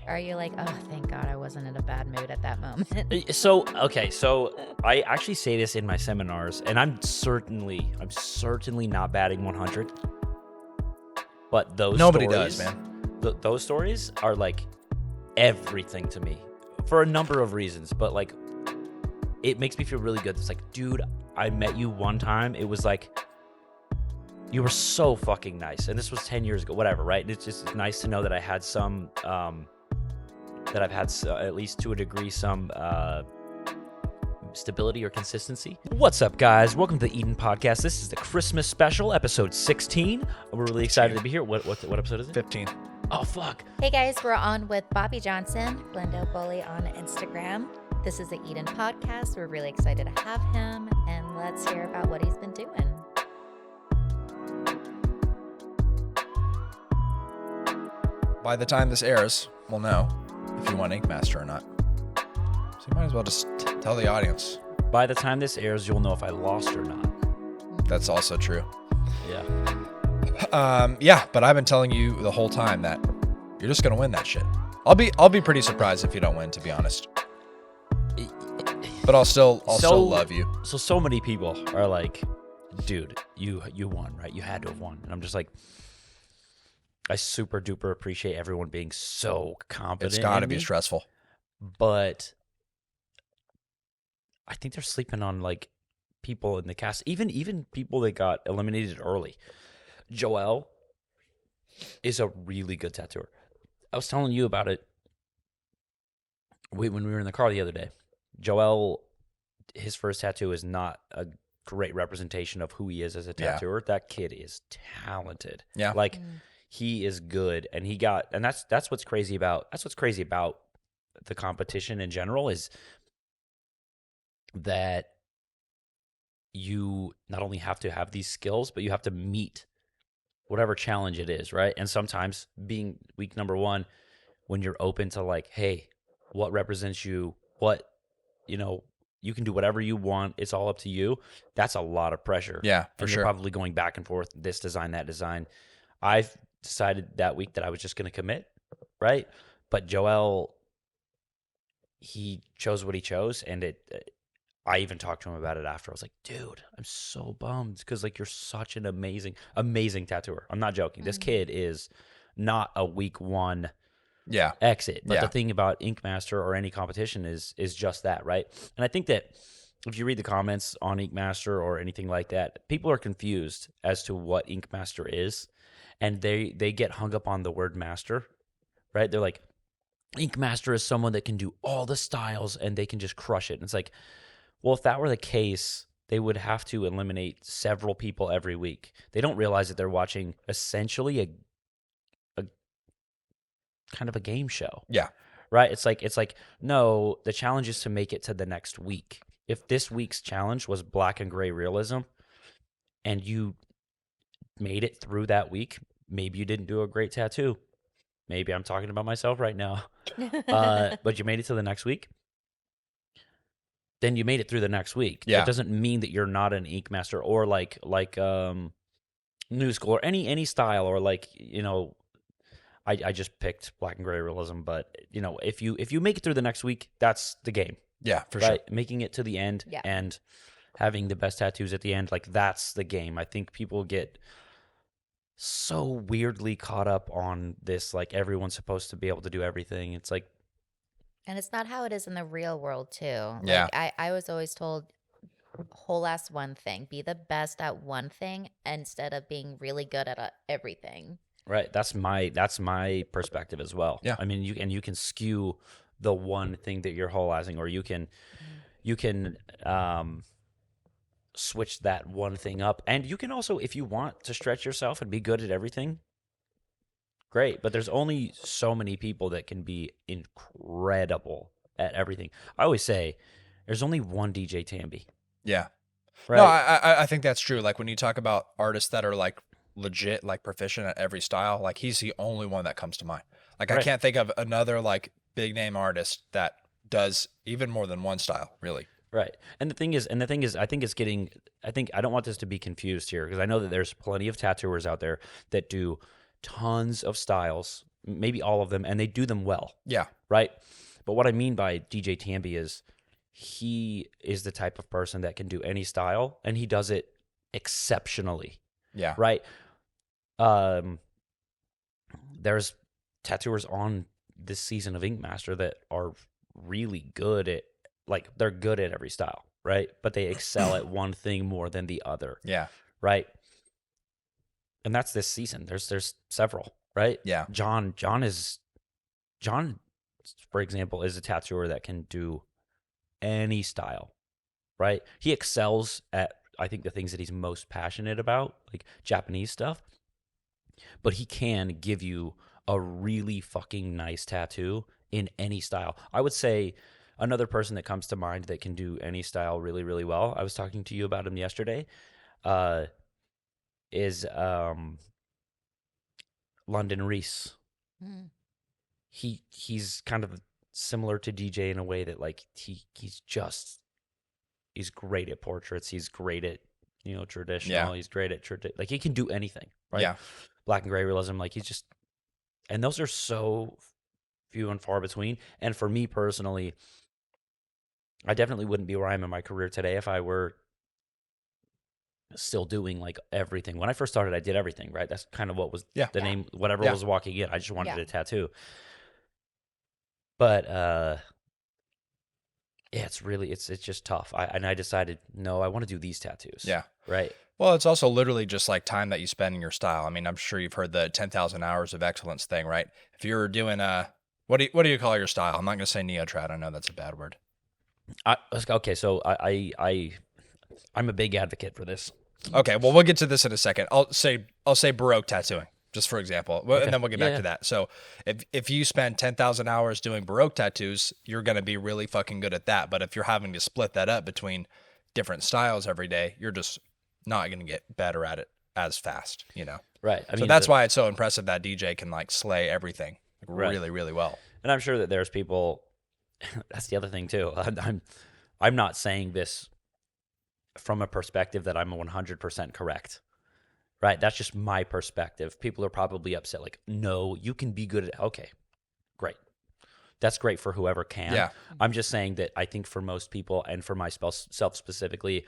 Are you like, oh, thank God I wasn't in a bad mood at that moment? So I actually say this in my seminars, and I'm certainly not batting 100. But those Nobody stories, does, man. Those stories are like everything to me for a number of reasons. But like, it makes me feel really good. It's like, dude, I met you one time. It was like, you were so fucking nice, and this was 10 years ago. Whatever, right? And it's just nice to know that I had some, that I've had at least to a degree some stability or consistency. What's up, guys? Welcome to the Eden Podcast. This is the Christmas special, episode 16. We're really excited to be here. What episode is it? 15. Oh, fuck. Hey guys, we're on with Bobby Johnson, Glendo Bully on Instagram. This is the Eden Podcast. We're really excited to have him, and let's hear about what he's been doing. By the time this airs, we'll know if you want Ink Master or not. So you might as well just tell the audience. By the time this airs, you'll know if I lost or not. That's also true. Yeah. Yeah, but I've been telling you the whole time that you're just gonna win that shit. I'll be pretty surprised if you don't win, to be honest. But I'll still love you. So many people are like, dude, you won, right? You had to have won. And I'm just like, I super duper appreciate everyone being so confident. It's gotta be stressful. But I think they're sleeping on like people in the cast, even people that got eliminated early. Joel is a really good tattooer. I was telling you about it when we were in the car the other day. Joel, his first tattoo is not a great representation of who he is as a tattooer. Yeah. That kid is talented. Yeah. Like he is good, and that's what's crazy about the competition in general, is that you not only have to have these skills, but you have to meet whatever challenge it is, right? And sometimes being week number one, when you're open to like, hey, what represents you, you can do whatever you want, it's all up to you. That's a lot of pressure. Yeah, for sure. You're probably going back and forth, this design, that design. I've decided that week that I was just going to commit, right? But Joel, he chose what he chose, and I even talked to him about it after. I was like, dude, I'm so bummed because like you're such an amazing tattooer. I'm not joking. This kid is not a week one exit. But the thing about Ink Master or any competition is just that, right? And I think that if you read the comments on Ink Master or anything like that, people are confused as to what Ink Master is, and they get hung up on the word master, right? They're like, Ink Master is someone that can do all the styles and they can just crush it. And it's like, well, if that were the case, they would have to eliminate several people every week. They don't realize that they're watching essentially a kind of a game show. Yeah. Right? It's like, no, the challenge is to make it to the next week. If this week's challenge was black and gray realism and you made it through that week, maybe you didn't do a great tattoo. Maybe I'm talking about myself right now. But you made it to the next week. Then you made it through the next week. Yeah. That doesn't mean that you're not an Ink Master or like New School or any style, or like, I just picked black and gray realism, but if you make it through the next week, that's the game. Yeah, for right? sure. Making it to the end and having the best tattoos at the end, like that's the game. I think people get so weirdly caught up on this, like everyone's supposed to be able to do everything. It's like, And it's not how it is in the real world, too. Yeah. Like, I was always told, whole ass one thing. Be the best at one thing instead of being really good at everything. right. That's my perspective as well. Yeah. I mean, you can skew the one thing that you're wholeizing, or you can switch that one thing up. And you can also, if you want to stretch yourself and be good at everything, great. But there's only so many people that can be incredible at everything. I always say there's only one DJ Tambe. Yeah. Right. No, I think that's true. Like when you talk about artists that are like legit, like proficient at every style, like he's the only one that comes to mind. Like I can't think of another like big name artist that does even more than one style, really. Right. And the thing is, I think I don't want this to be confused here, because I know that there's plenty of tattooers out there that do tons of styles, maybe all of them, and they do them well. Yeah. Right. But what I mean by DJ Tambe is he is the type of person that can do any style, and he does it exceptionally. Yeah. Right. There's tattooers on this season of Ink Master that are really good at, like, they're good at every style, right? But they excel at one thing more than the other. Yeah. Right. And that's this season. There's several, right? Yeah. John, for example, is a tattooer that can do any style, right? He excels at, I think, the things that he's most passionate about, like Japanese stuff. But he can give you a really fucking nice tattoo in any style. I would say another person that comes to mind that can do any style really, really well, I was talking to you about him yesterday, is London Reese. Mm. He's kind of similar to DJ in a way that, like, he's great at portraits. He's great at, traditional. He's great at like, he can do anything, right? Yeah. Black and gray realism, like, he's just, and those are so few and far between. And for me personally, I definitely wouldn't be where I am in my career today if I were still doing, like, everything. When I first started, I did everything, right? That's kind of what was the name, whatever was walking in. I just wanted a tattoo. But it's just tough. I decided, no, I want to do these tattoos. Yeah. Right. Well, it's also literally just like time that you spend in your style. I mean, I'm sure you've heard the 10,000 hours of excellence thing, right? If you're doing what do you call your style? I'm not going to say neotrad. I know that's a bad word. Okay, so I'm a big advocate for this. Okay, well, we'll get to this in a second. I'll say Baroque tattooing, just for example, and then we'll get back to that. So if you spend 10,000 hours doing Baroque tattoos, you're going to be really fucking good at that. But if you're having to split that up between different styles every day, you're just not going to get better at it as fast, Right. I mean, so that's why it's so impressive that DJ can, like, slay everything really, really well. And I'm sure that there's people. That's the other thing too. I'm not saying this from a perspective that I'm 100% correct. Right. That's just my perspective. People are probably upset. Like, no, you can be good at. Okay, great. That's great for whoever can. Yeah. I'm just saying that I think for most people, and for myself specifically,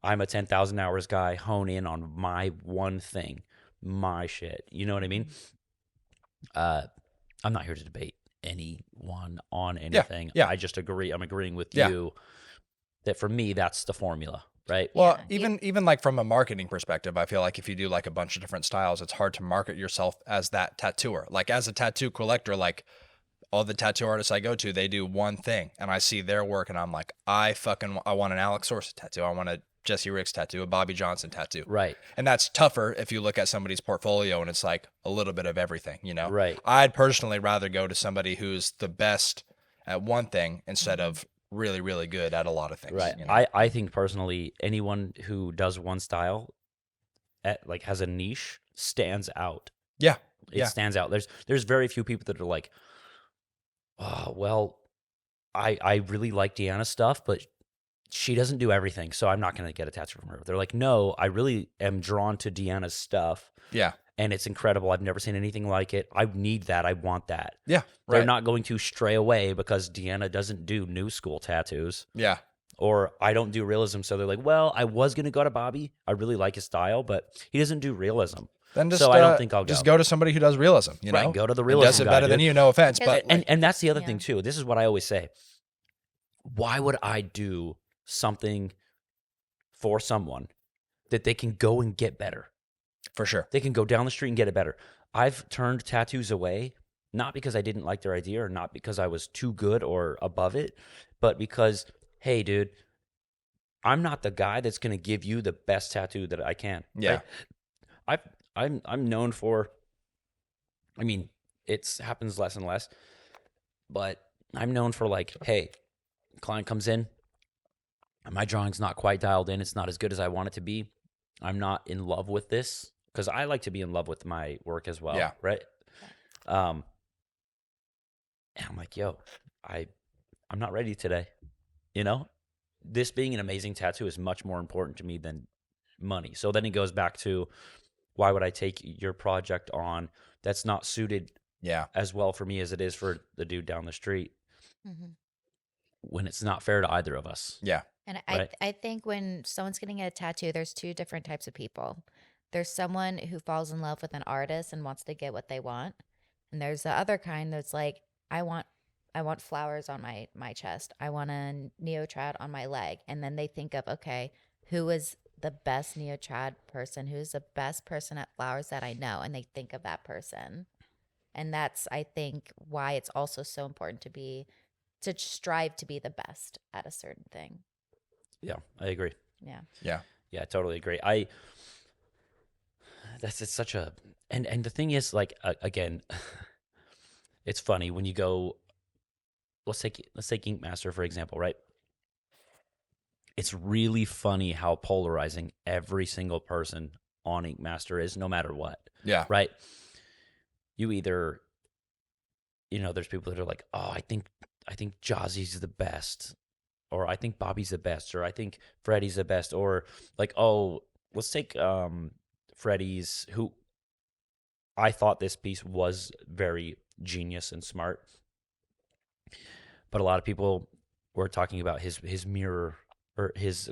I'm a 10,000 hours guy. Hone in on my one thing, my shit. You know what I mean? I'm not here to debate anyone on anything. Yeah. I just agree. I'm agreeing with Yeah. you that for me, that's the formula, right? Well, even like from a marketing perspective, I feel like if you do like a bunch of different styles, it's hard to market yourself as that tattooer. Like, as a tattoo collector, like, all the tattoo artists I go to, they do one thing, and I see their work, and I'm like, I want an Alex Source tattoo. I want a Jesse Ricks tattoo, a Bobby Johnson tattoo. Right. And that's tougher if you look at somebody's portfolio and it's like a little bit of everything, Right. I'd personally rather go to somebody who's the best at one thing instead of really, really good at a lot of things. Right. I think personally, anyone who does one style, like, has a niche, stands out. Yeah. It stands out. There's very few people that are like, oh, well, I really like Deanna's stuff, but she doesn't do everything, so I'm not going to get a tattoo from her. They're like, no, I really am drawn to Deanna's stuff. Yeah. And it's incredible. I've never seen anything like it. I need that. I want that. Yeah. They're Right. not going to stray away because Deanna doesn't do new school tattoos. Yeah. Or I don't do realism, so they're like, well, I was going to go to Bobby. I really like his style, but he doesn't do realism. Then just, so I don't think I'll go. Just go to somebody who does realism, Right, go to the And realism does it guy, better than dude. you, no offense. But And that's the other thing too. This is what I always say. Why would I do something for someone that they can go and get better? for sure. They can go down the street and get it better. I've turned tattoos away, not because I didn't like their idea or not because I was too good or above it, but because, hey, dude, I'm not the guy that's going to give you the best tattoo that I can. Yeah. Right? I'm known for, I mean, it happens less and less, but I'm known for, like, hey, client comes in, my drawing's not quite dialed in. It's not as good as I want it to be. I'm not in love with this, because I like to be in love with my work as well. Yeah. Right. And I'm like, yo, I'm not ready today. This being an amazing tattoo is much more important to me than money. So then it goes back to, why would I take your project on that's not suited Yeah. as well for me as it is for the dude down the street Mhm. when it's not fair to either of us. Yeah. And Right. I think when someone's getting a tattoo, there's two different types of people. There's someone who falls in love with an artist and wants to get what they want. And there's the other kind that's like, I want I want flowers on my chest. I want a neotrad on my leg. And then they think of, okay, who is the best neotrad person? Who's the best person at flowers that I know? And they think of that person. And that's, I think, why it's also so important to strive to be the best at a certain thing. Yeah, I agree. Yeah. Yeah. Yeah, I totally agree. That's it's such a and the thing is like again, it's funny when you go. Let's take Ink Master for example, right? It's really funny how polarizing every single person on Ink Master is, no matter what. Yeah. Right? You either, there's people that are like, oh, I think Jazzy's the best, or I think Bobby's the best, or I think Freddie's the best, or like, oh, let's take Freddie's, who I thought this piece was very genius and smart, but a lot of people were talking about his mirror or his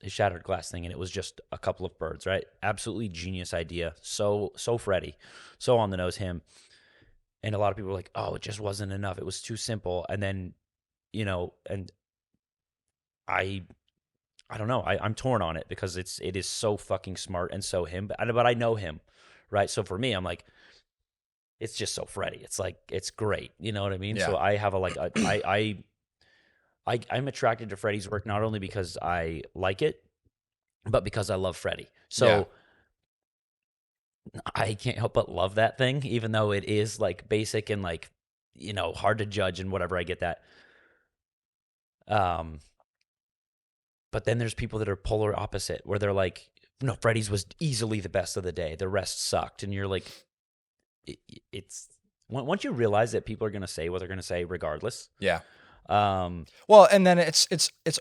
shattered glass thing, and it was just a couple of birds, right? Absolutely genius idea. So Freddie, so on the nose him, and a lot of people were like, oh, it just wasn't enough. It was too simple, and then and I don't know. I'm torn on it because it is so fucking smart and so him, but I know him, right? So for me, I'm like, it's just so Freddie. It's like it's great, you know what I mean? Yeah. So I have I'm attracted to Freddie's work not only because I like it, but because I love Freddie. So I can't help but love that thing, even though it is like basic and like hard to judge and whatever. I get that. But then there's people that are polar opposite, where they're like, no, Freddie's was easily the best of the day. The rest sucked. And you're like, it's once you realize that people are going to say what they're going to say regardless. Yeah. Um, Well, and then it's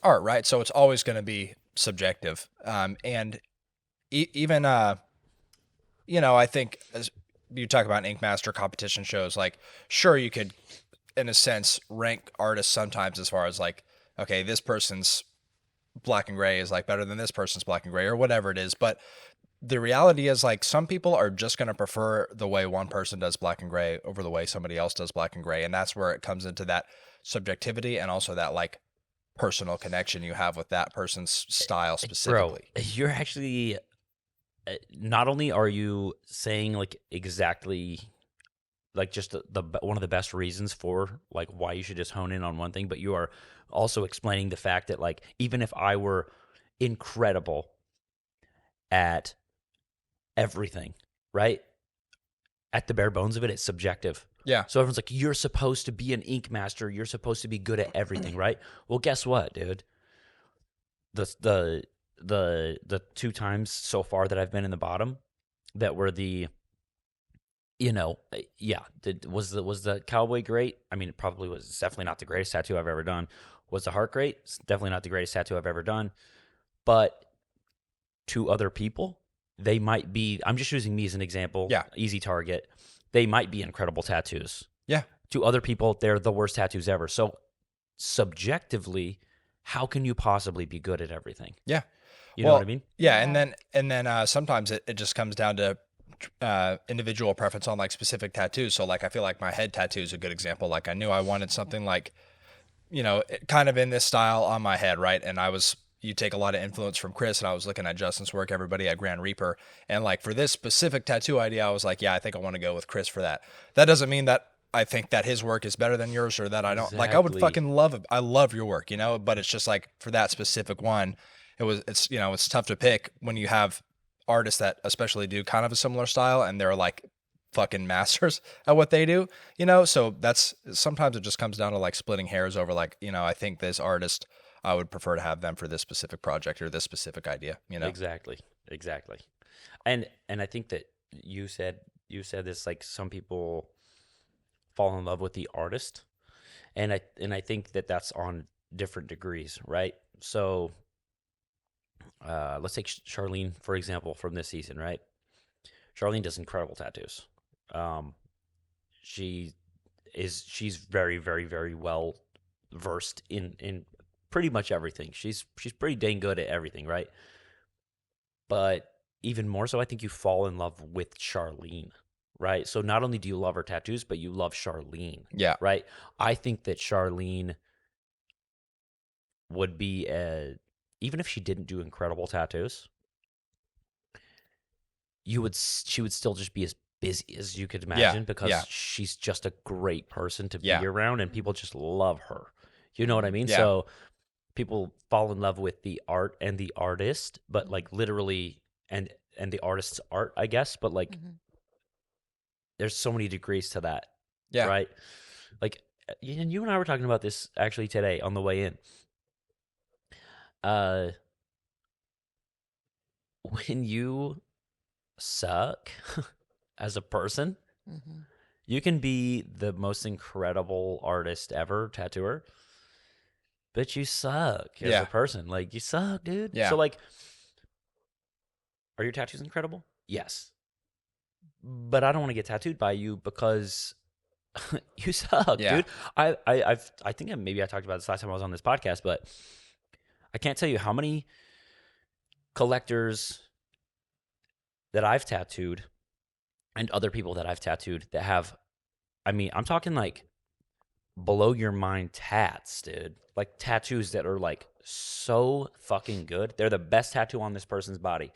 art, right? So it's always going to be subjective. And even I think as you talk about Ink Master competition shows, like sure you could, in a sense, rank artists sometimes as far as like, okay, this person's black and gray is like better than this person's black and gray or whatever it is. But the reality is like some people are just going to prefer the way one person does black and gray over the way somebody else does black and gray. And that's where it comes into that subjectivity and also that like personal connection you have with that person's style specifically. Bro, you're actually not only are you saying like exactly like just the one of the best reasons for like why you should just hone in on one thing, but you are also explaining the fact that like even if I were incredible at everything, right? At the bare bones of it, it's subjective. Yeah. So everyone's like, you're supposed to be an ink master. You're supposed to be good at everything, right? Well, guess what, dude? The two times so far that I've been in the bottom that were was the cowboy great? I mean, it probably was. It's definitely not the greatest tattoo I've ever done. Was the heart great? It's definitely not the greatest tattoo I've ever done. But to other people, they might be. I'm just using me as an example. Yeah. Easy target. They might be incredible tattoos. Yeah. To other people, they're the worst tattoos ever. So subjectively, how can you possibly be good at everything? Yeah. You know what I mean? Yeah. Yeah. And then sometimes it just comes down to individual preference on like specific tattoos. So like I feel like my head tattoo is a good example. Like I knew I wanted something like, kind of in this style on my head, right? And you take a lot of influence from Chris, and I was looking at Justin's work, everybody at Grand Reaper, and like for this specific tattoo idea, I was like, yeah, I think I want to go with Chris for that. That doesn't mean that I think that his work is better than yours or that I don't like. I would Exactly. fucking love it. I love your work, but it's just like for that specific one, it's tough to pick when you have artists that especially do kind of a similar style and they're like fucking masters at what they do, so that's sometimes it just comes down to like splitting hairs over like, I think this artist, I would prefer to have them for this specific project or this specific idea, Exactly. And I think that you said this, like some people fall in love with the artist, and I think that that's on different degrees, right? So let's take Charlene for example from this season, right? Charlene does incredible tattoos. she's very, very, very well versed in pretty much everything. She's pretty dang good at everything, right? But even more so, I think you fall in love with Charlene, right? So not only do you love her tattoos, but you love Charlene, Yeah. right? I think that Charlene would be even if she didn't do incredible tattoos, she would still just be as busy as you could imagine because she's just a great person to be around and people just love her. You know what I mean? Yeah. So people fall in love with the art and the artist, but like literally and the artist's art, I guess, but like there's so many degrees to that. Yeah. Right? Like and you and I were talking about this actually today on the way in. When you suck as a person, you can be the most incredible artist ever, tattooer, but you suck as a person. Like, you suck, dude. Yeah. So, like, are your tattoos incredible? Yes. But I don't want to get tattooed by you because you suck, dude. I think maybe I talked about this last time I was on this podcast, but I can't tell you how many collectors that I've tattooed and other people that I've tattooed that have, I mean, I'm talking like below your mind tats, dude. Like tattoos that are like so fucking good. They're the best tattoo on this person's body.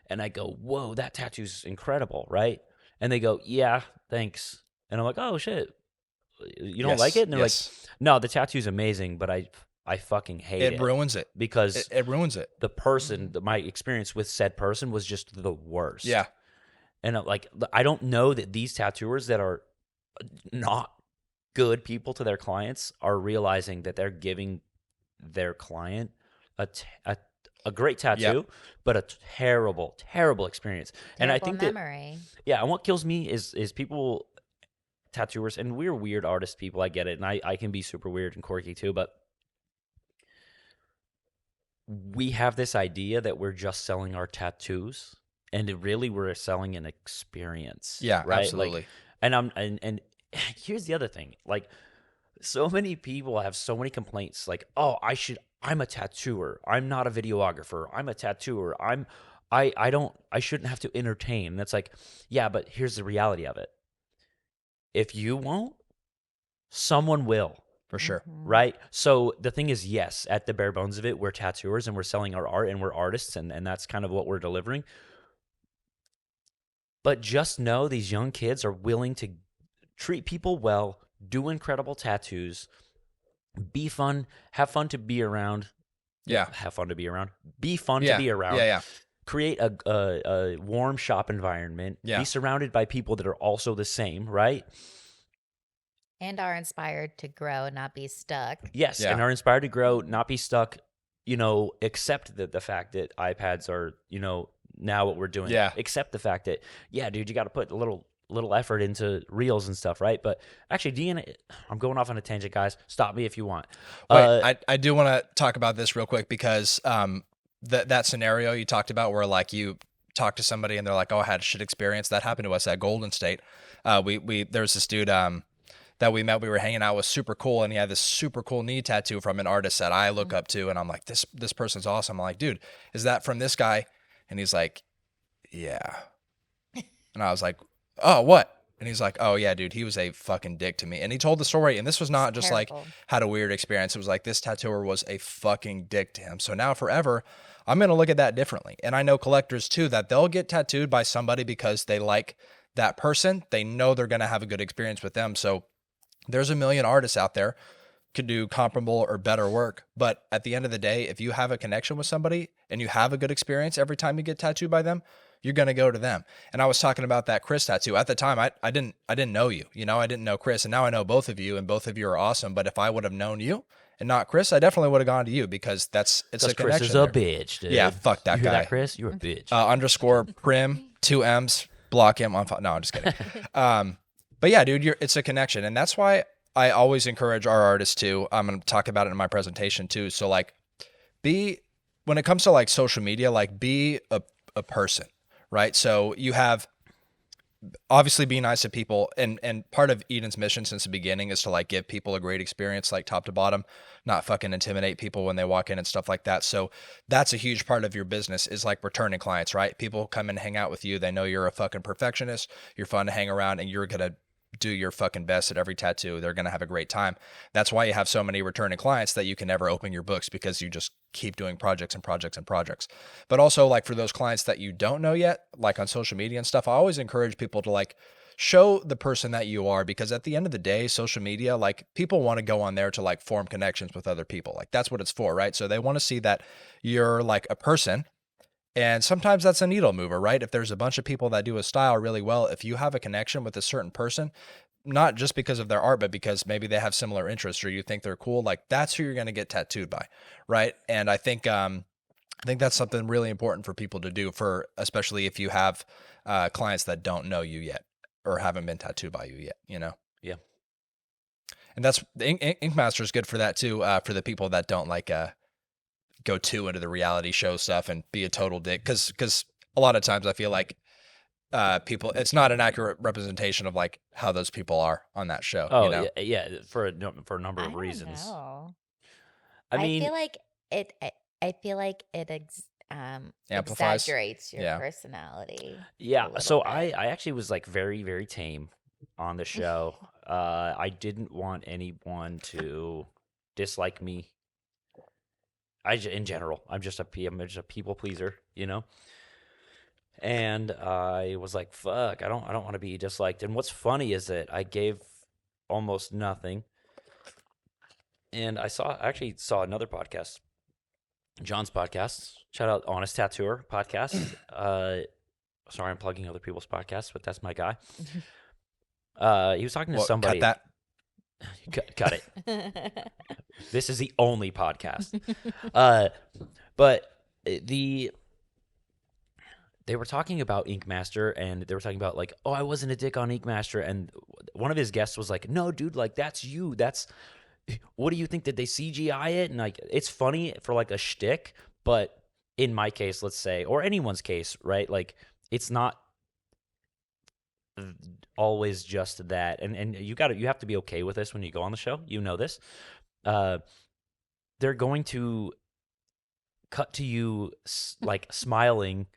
And I go, whoa, that tattoo's incredible, right? And they go, yeah, thanks. And I'm like, oh shit, you don't like it? And they're like, no, the tattoo's amazing, but I fucking hate it. It ruins it. Because it ruins it. The person, my experience with said person was just the worst. Yeah. And like, I don't know that these tattooers that are not good people to their clients are realizing that they're giving their client a great tattoo, but a terrible, terrible experience. And I think memory. And what kills me is people, tattooers, and we're weird artist people, I get it, and I can be super weird and quirky too, but we have this idea that we're just selling our tattoos, and really we're selling an experience. Yeah, right? absolutely. Like, and here's the other thing. Like, so many people have so many complaints. Like, oh, I'm a tattooer. I'm not a videographer. I'm a tattooer. I shouldn't have to entertain. And it's like, yeah, but here's the reality of it. If you won't, someone will. For sure. Right? So the thing is, yes, at the bare bones of it, we're tattooers and we're selling our art and we're artists, and that's kind of what we're delivering. But just know these young kids are willing to treat people well, do incredible tattoos, be fun, have fun to be around. Yeah. Have fun to be around. Be fun to be around. Yeah. Create a warm shop environment. Yeah. Be surrounded by people that are also the same, right? And are inspired to grow, not be stuck. Yes, and are inspired to grow, not be stuck, accept the fact that iPads are, now what we're doing. Yeah. Accept the fact that, yeah, dude, you got to put a little effort into reels and stuff, right? But actually, Deanna, I'm going off on a tangent, guys. Stop me if you want. Wait, I do want to talk about this real quick because that scenario you talked about where like you talk to somebody and they're like, oh, I had a shit experience. That happened to us at Golden State. There's this dude that we met, we were hanging out, was super cool, and he had this super cool knee tattoo from an artist that I look up to, and I'm like, this person's awesome. I'm like, dude, is that from this guy? And he's like, yeah. And I was like, oh, what? And he's like, oh yeah, dude, he was a fucking dick to me. And he told the story, and this was not just like had a weird experience. It was like this tattooer was a fucking dick to him. So now forever, I'm gonna look at that differently. And I know collectors too that they'll get tattooed by somebody because they like that person. They know they're gonna have a good experience with them. So there's a million artists out there could do comparable or better work. But at the end of the day, if you have a connection with somebody and you have a good experience every time you get tattooed by them, you're going to go to them. And I was talking about that Chris tattoo. At the time, I didn't know you. I didn't know Chris. And now I know both of you, and both of you are awesome. But if I would have known you and not Chris, I definitely would have gone to you because it's a connection. Chris is a bitch, dude. Yeah, fuck that guy. You hear that, Chris? You're a bitch. _prim, 2 M's, block him on. No, I'm just kidding. But yeah, dude, it's a connection. And that's why I always encourage our artists to, I'm going to talk about it in my presentation too. So like when it comes to like social media, like be a person, right? So you have obviously be nice to people, and part of Eden's mission since the beginning is to like give people a great experience, like top to bottom, not fucking intimidate people when they walk in and stuff like that. So that's a huge part of your business is like returning clients, right? People come and hang out with you, they know you're a fucking perfectionist, you're fun to hang around, and you're gonna do your fucking best at every tattoo. They're going to have a great time. That's why you have so many returning clients that you can never open your books, because you just keep doing projects and projects and projects. But also, like, for those clients that you don't know yet, like on social media and stuff, I always encourage people to like show the person that you are, because at the end of the day, social media, like, people want to go on there to like form connections with other people. Like, that's what it's for, right? So they want to see that you're like a person. And sometimes that's a needle mover, right? If there's a bunch of people that do a style really well, if you have a connection with a certain person, not just because of their art, but because maybe they have similar interests or you think they're cool, like, that's who you're going to get tattooed by, right? And I think that's something really important for people to do, for especially if you have clients that don't know you yet or haven't been tattooed by you yet, you know? Yeah. And that's Ink Master is good for that too, for the people that don't like go too into the reality show stuff and be a total dick, because a lot of times I feel like people, it's not an accurate representation of like how those people are on that show. Oh, You know? yeah, for a number I of don't reasons. know. I I mean, feel like I feel like it Amplifies. exaggerates your Yeah. personality yeah. a little So bit. I actually was like very, very tame on the show. I didn't want anyone to dislike me. In general, I'm just a people pleaser, you know. And I was like, "Fuck, I don't want to be disliked." And what's funny is that I gave almost nothing, and I actually saw another podcast, John's podcast. Shout out Honest Tattooer podcast. Sorry, I'm plugging other people's podcasts, but that's my guy. He was talking to Well, cut somebody. that. Cut it. This is the only podcast. But the they were talking about Ink Master, and they were talking about like, oh, I wasn't a dick on Ink Master, and one of his guests was like, no, dude, like, that's you. That's, what do you think? Did they CGI it? And like, it's funny for like a shtick, but in my case, let's say, or anyone's case, right? Like, it's not always just that, and you have to be okay with this when you go on the show. You know this. They're going to cut to you like smiling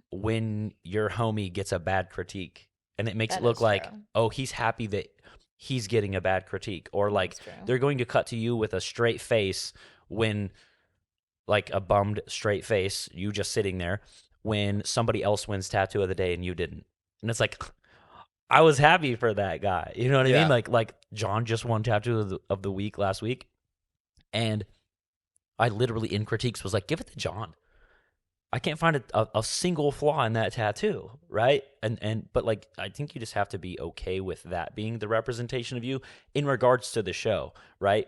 when your homie gets a bad critique, and it makes That it look is like, true. oh, he's happy that he's getting a bad critique, or like That's true. they're going to cut to you with a straight face when, like, a bummed straight face, you just sitting there when somebody else wins tattoo of the day and you didn't. And it's like, I was happy for that guy. You know what I Yeah. mean? Like John just won tattoo of the week last week, and I literally in critiques was like, give it to John. I can't find a single flaw in that tattoo, right? But like, I think you just have to be okay with that being the representation of you in regards to the show, right?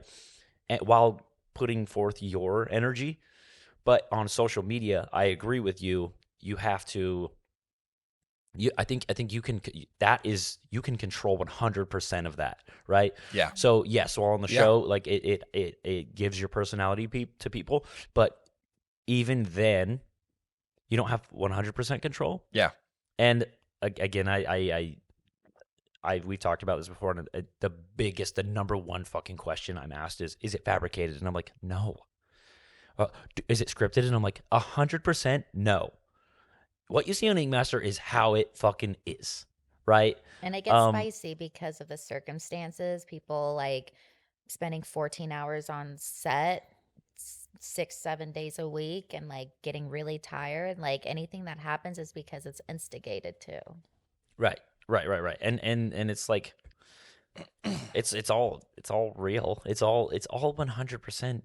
And while putting forth your energy. But on social media, I agree with you. You have to. I think you can. You can control 100% of that, right? Yeah. So yes, while on the Yeah. show, like it gives your personality to people, but even then, you don't have 100% control. Yeah. And again, we talked about this before, and the number one fucking question I'm asked is it fabricated? And I'm like, no. Is it scripted? And I'm like, 100% no. What you see on Ink Master is how it fucking is, right? And it gets spicy because of the circumstances. People like spending 14 hours on set, 6-7 days a week, and like getting really tired. Like anything that happens is because it's instigated too. Right. And it's like, it's all real. It's all 100%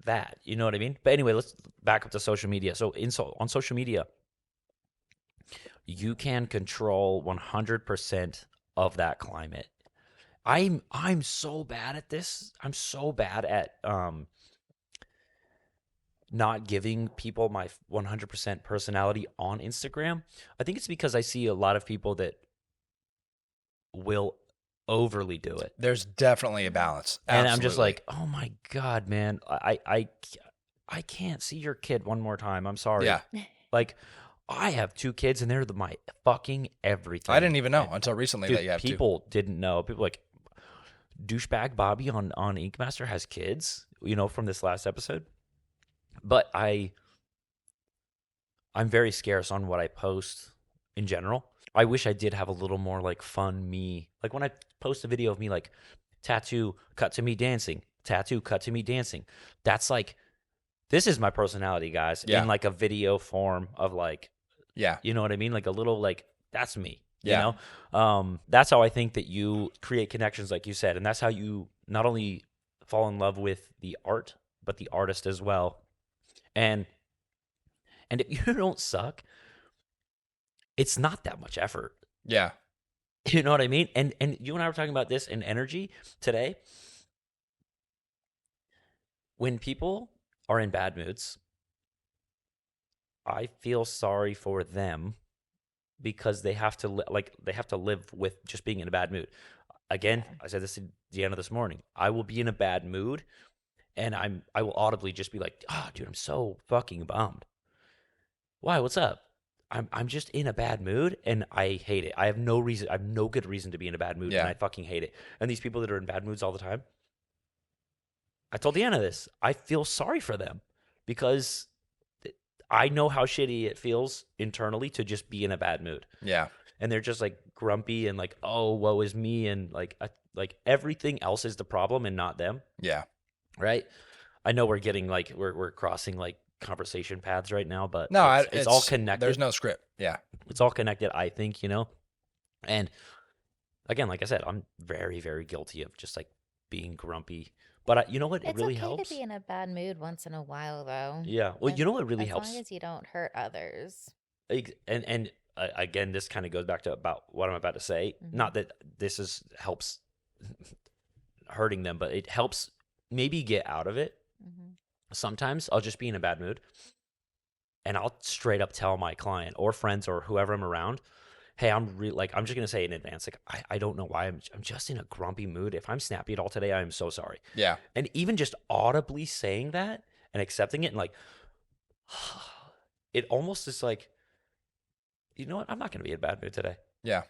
that. You know what I mean? But anyway, let's back up to social media. So on social media, you can control 100% of that climate. I'm so bad at this. I'm so bad at not giving people my 100% personality on Instagram. I think it's because I see a lot of people that will overly do it. There's definitely a balance. And Absolutely. I'm just like, oh my God, man, I can't see your kid one more time. I'm sorry. Yeah. Like, I have 2 kids and they're my fucking everything. I didn't even know And, until recently dude, that you have two. people didn't know. People like douchebag Bobby on Ink Master has kids, from this last episode. But I'm very scarce on what I post in general. I wish I did have a little more like fun me. Like when I post a video of me like tattoo cut to me dancing, tattoo cut to me dancing. That's like this is my personality, guys, Yeah. in like a video form of like, Yeah. you know what I mean? Like a little like that's me. Yeah. That's how I think that you create connections, like you said, and that's how you not only fall in love with the art, but the artist as well. And if you don't suck, it's not that much effort. Yeah. You know what I mean? And you and I were talking about this in energy today. When people are in bad moods, I feel sorry for them because they have to they have to live with just being in a bad mood. Again, I said this to Deanna this morning. I will be in a bad mood and I will audibly just be like, "Oh, dude, I'm so fucking bummed." Why? What's up? I'm just in a bad mood and I hate it. I have no reason. I have no good reason to be in a bad mood and Yeah. I fucking hate it. And these people that are in bad moods all the time, I told Deanna this. I feel sorry for them because I know how shitty it feels internally to just be in a bad mood. Yeah. And they're just like grumpy and like, "Oh, woe is me," and like everything else is the problem and not them, Yeah. right? I know we're getting like we're crossing like conversation paths right now, but No, it's all connected. There's no script. Yeah. It's all connected, I think, And again, like I said, I'm very, very guilty of just like being grumpy. But you know what? It It's really okay helps. to be in a bad mood once in a while, though. Yeah. Well, you know what really as helps? long as you don't hurt others. And again, this kind of goes back to about what I'm about to say. Not that this helps hurting them, but it helps maybe get out of it. Sometimes I'll just be in a bad mood and I'll straight up tell my client or friends or whoever I'm around, "Hey, I'm just gonna say in advance, like I don't know why I'm just in a grumpy mood. If I'm snappy at all today, I am so sorry." Yeah. And even just audibly saying that and accepting it and like it almost is like, you know what? I'm not gonna be in a bad mood today. Yeah.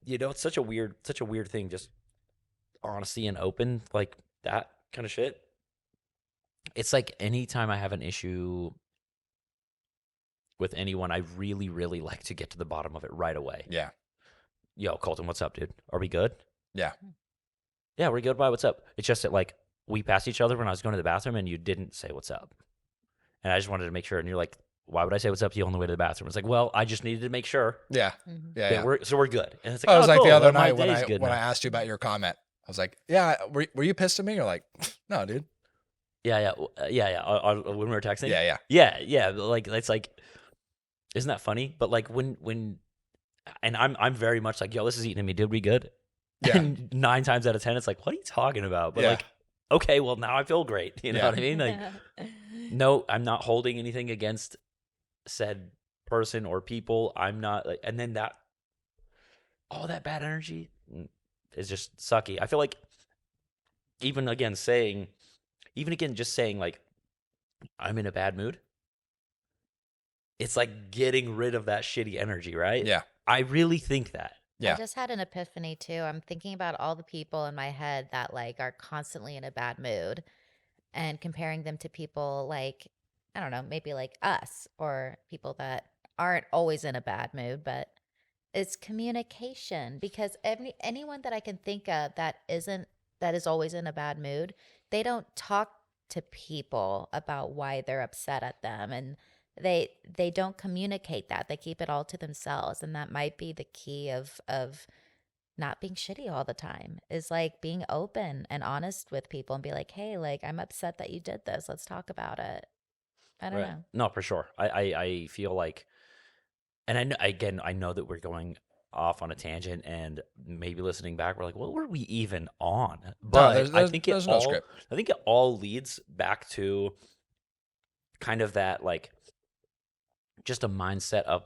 It's such a weird thing, just honesty and open, like that kind of shit. It's like anytime I have an issue with anyone, I really, really like to get to the bottom of it right away. Yeah. Yo, Colton, what's up, dude? Are we good? Yeah. Yeah, we're good. Why? What's up? It's just that like we passed each other when I was going to the bathroom and you didn't say what's up. And I just wanted to make sure. And you're like, "Why would I say what's up to you on the way to the bathroom?" It's like, well, I just needed to make sure Yeah. Yeah. that Yeah. we're good. And it's like, I was like cool. the other Well, my night when day's good I now. asked you about your comment, I was like, "Yeah, were you pissed at me?" You're like, "No, dude." Yeah. When we were texting. Yeah. Yeah. Like it's like, isn't that funny? But like when, and I'm very much like, "Yo, this is eating at me. Did we good?" Yeah. And 9 times out of 10, it's like, "What are you talking about?" But Yeah. like, okay, well now I feel great. You know Yeah. what I mean? Like, no, I'm not holding anything against said person or people. I'm not like, and then all that bad energy is just sucky. I feel like even again just saying like I'm in a bad mood, it's like getting rid of that shitty energy, right? Yeah. I really think that. I Yeah. just had an epiphany too. I'm thinking about all the people in my head that like are constantly in a bad mood and comparing them to people like, I don't know, maybe like us or people that aren't always in a bad mood, but it's communication because anyone that I can think of that is always in a bad mood, they don't talk to people about why they're upset at them, and they don't communicate that. They keep it all to themselves, and that might be the key of not being shitty all the time, is like being open and honest with people and be like, "Hey, like I'm upset that you did this. Let's talk about it." I don't Right. know. No, for sure. I feel like, and I know that we're going off on a tangent, and maybe listening back, we're like, what were we even on? But I think there's no script. I think it all leads back to kind of that like just a mindset of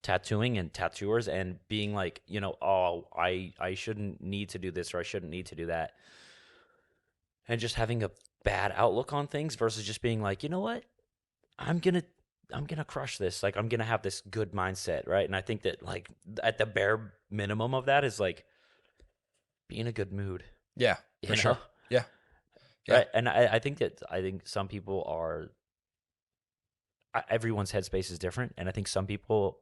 tattooing and tattooers and being like, oh, I shouldn't need to do this or I shouldn't need to do that, and just having a bad outlook on things versus just being like, you know what, I'm gonna gonna crush this. Like I'm gonna have this good mindset, right? And I think that like at the bare minimum of that is like be in a good mood, Yeah, you for know, sure. Yeah. Yeah. right? And I think some people are everyone's headspace is different, and I think some people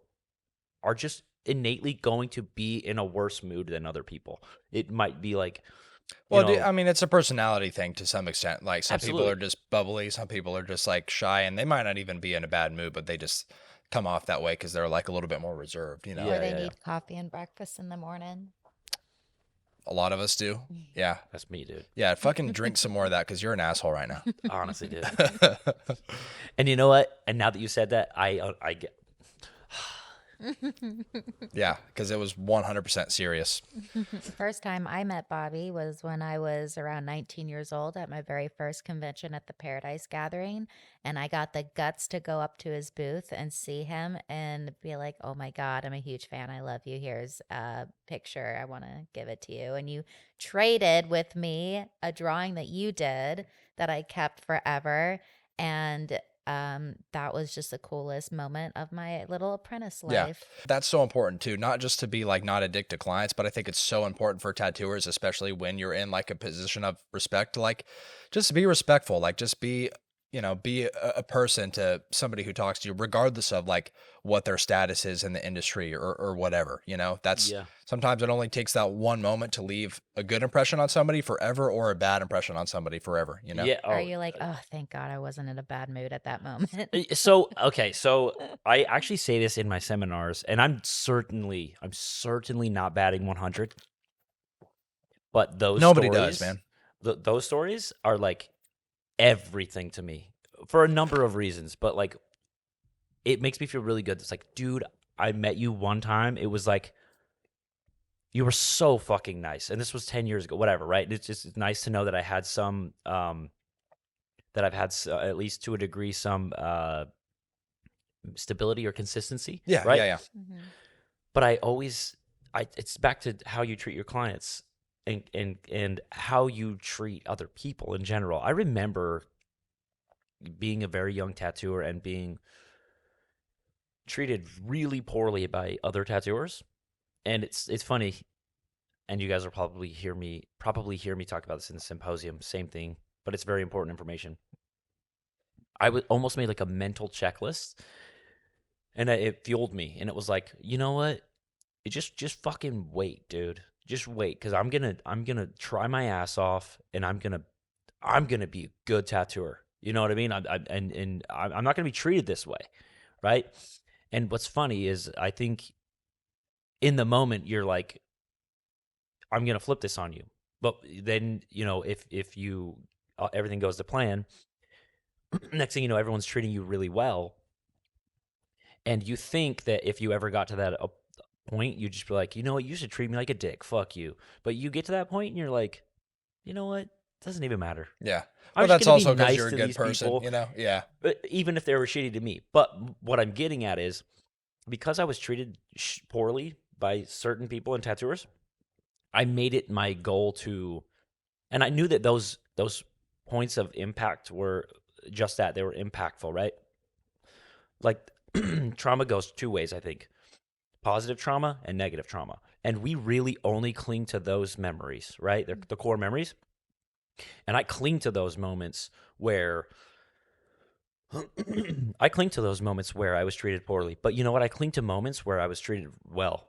are just innately going to be in a worse mood than other people. It might be like, you Well, know, I mean, it's a personality thing to some extent. Like some people are absolutely. just bubbly, some people are just like shy, and they might not even be in a bad mood, but they just come off that way because they're like a little bit more reserved, you know? Or Yeah, they yeah, yeah. need coffee and breakfast in the morning. A lot of us do. Yeah. That's me, dude. Yeah. Fucking drink some more of that because you're an asshole right now. Honestly, dude. And you know what? And now that you said that, I get. Yeah. Because it was 100% serious. First time I met Bobby was when I was around 19 years old at my very first convention at the Paradise Gathering. And I got the guts to go up to his booth and see him and be like, oh my God, I'm a huge fan. I love you. Here's a picture. I want to give it to you. And you traded with me a drawing that you did that I kept forever. And that was just the coolest moment of my little apprentice Yeah. life. That's so important too. Not just to be like not a dick to clients, but I think it's so important for tattooers, especially when you're in like a position of respect, to like just be respectful, like just be, you know, be a person to somebody who talks to you, regardless of like what their status is in the industry or whatever, you know, that's Yeah. sometimes it only takes that one moment to leave a good impression on somebody forever or a bad impression on somebody forever, you know? Yeah. Are Oh, you like, oh, thank God I wasn't in a bad mood at that moment? so okay, so I actually say this in my seminars, and I'm certainly not batting 100. But those Nobody does, stories, man. those stories are like everything to me for a number of reasons. But like, it makes me feel really good. It's like, dude, I met you one time. It was like you were so fucking nice, and this was 10 years ago. Whatever, right? It's just nice to know that I had some, that I've had at least to a degree some stability or consistency, Yeah, right? yeah, yeah. Mhm. But I always, it's back to how you treat your clients and how you treat other people in general. I remember being a very young tattooer and being treated really poorly by other tattooers. And it's funny, and you guys will probably hear me talk about this in the symposium. Same thing, but it's very important information. I almost made like a mental checklist, and it fueled me. And it was like, you know what? Just fucking wait, dude. Just wait, because I'm gonna try my ass off, and I'm gonna be a good tattooer. You know what I mean? I'm not gonna be treated this way, right? And what's funny is I think in the moment you're like, I'm gonna flip this on you, but then if you everything goes to plan, next thing you know, everyone's treating you really well, and you think that if you ever got to that point, you just be like, you know what, you should treat me like a dick, fuck you. But you get to that point, and you're like, you know what, doesn't even matter. Yeah. I'm Well, just that's gonna be also because nice you're a to good these person, people, you know? Yeah. even if they were shitty to me. But what I'm getting at is because I was treated poorly by certain people and tattooers, I made it my goal to, and I knew that those points of impact were just that, they were impactful, right? Like trauma goes two ways, I think: positive trauma and negative trauma, and we really only cling to those memories, right? They're the core memories, and I cling to those moments where I cling to those moments where I was treated poorly. But you know what? I cling to moments where I was treated well,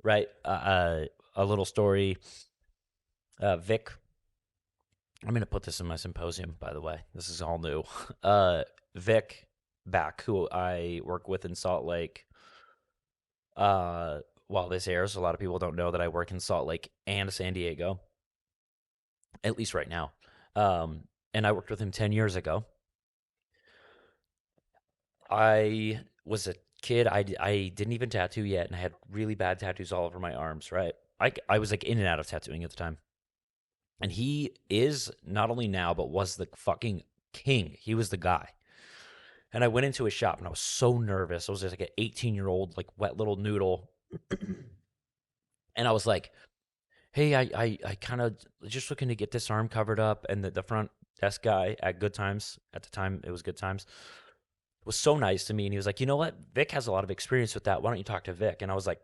right? A little story. Vic, I'm going to put this in my symposium, by the way. This is all new. Vic Back, who I work with in Salt Lake. While this airs, a lot of people don't know that I work in Salt Lake and San Diego, at least right now. And I worked with him 10 years ago. I was a kid. I didn't even tattoo yet, and I had really bad tattoos all over my arms, right? I was like in and out of tattooing at the time. And he is not only now, but was the fucking king. He was the guy. And I went into his shop, and I was so nervous. I was just like an 18-year-old, like wet little noodle. And I was like, hey, I kind of just looking to get this arm covered up. And the front desk guy at Good Times, at the time it was Good Times, was so nice to me. And he was like, you know what? Vic has a lot of experience with that. Why don't you talk to Vic? And I was like,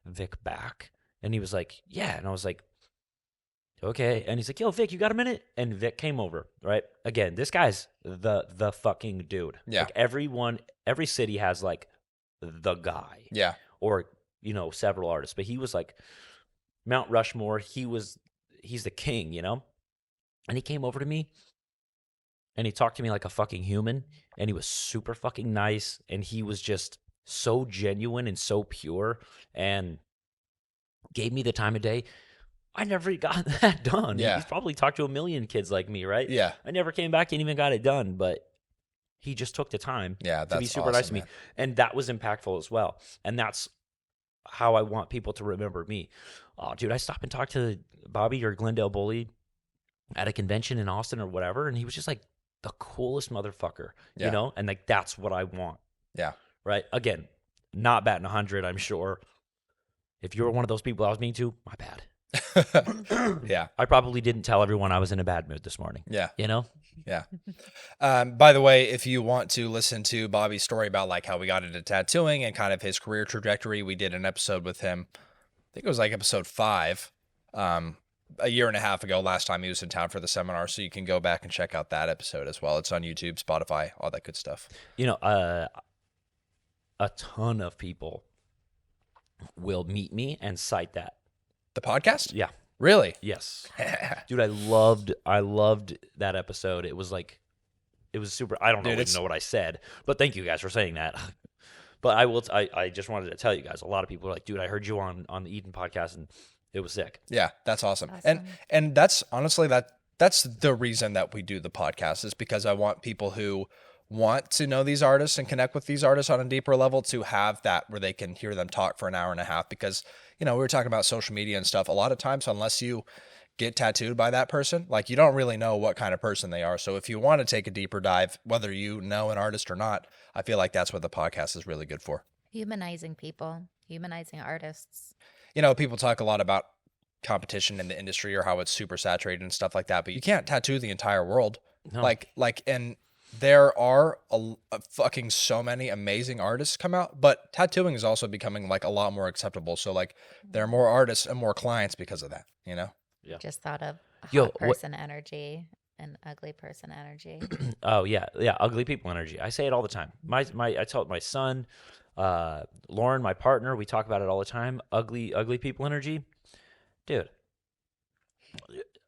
Vic back? And he was like, yeah. And I was like, okay. And he's like, yo, Vic, you got a minute? And Vic came over, right? Again, this guy's the fucking dude. Yeah. Like every city has like the guy. Yeah. Or, you know, several artists. But he was like Mount Rushmore. He's the king, you know? And he came over to me and he talked to me like a fucking human. And he was super fucking nice. And he was just so genuine and so pure and gave me the time of day. I never got that done. Yeah. He's probably talked to a million kids like me, right? Yeah. I never came back and even got it done, but he just took the time Yeah, to be that's super nice awesome, to me. man. And that was impactful as well. And that's how I want people to remember me. Oh, dude, I stopped and talked to Bobby or Glendale Bully at a convention in Austin or whatever, and he was just like the coolest motherfucker, Yeah. you know? And like, that's what I want. Yeah. Right? Again, not batting 100, I'm sure. If you were one of those people I was mean to, my bad. Yeah. I probably didn't tell everyone I was in a bad mood this morning. Yeah. You know? Yeah. By the way, if you want to listen to Bobby's story about like how we got into tattooing and kind of his career trajectory, we did an episode with him. I think it was like episode 5, a year and a half ago, last time he was in town for the seminar. So you can go back and check out that episode as well. It's on YouTube, Spotify, all that good stuff. You know, a ton of people will meet me and cite that. The podcast? Yeah. Really? Yes. Dude, I loved that episode. It was super. I don't Dude, even know what I said, but thank you guys for saying that. But I just wanted to tell you guys, a lot of people are like, dude, I heard you on the Eden podcast and it was sick. Yeah, that's awesome. Awesome. And that's honestly that's the reason that we do the podcast, is because I want people who want to know these artists and connect with these artists on a deeper level to have that where they can hear them talk for an hour and a half. Because, you know, we were talking about social media and stuff. A lot of times, unless you get tattooed by that person, like, you don't really know what kind of person they are. So if you want to take a deeper dive, whether you know an artist or not, I feel like that's what the podcast is really good for. Humanizing people, humanizing artists. You know, people talk a lot about competition in the industry or how it's super saturated and stuff like that, but you can't tattoo the entire world. No. And there are a fucking so many amazing artists come out, but tattooing is also becoming like a lot more acceptable. So like there are more artists and more clients because of that, you know? Yeah. Just thought of hot Yo, what- person energy and ugly person energy. Oh yeah, ugly people energy. I say it all the time. I tell my son, Lauren, my partner, we talk about it all the time. Ugly people energy, dude.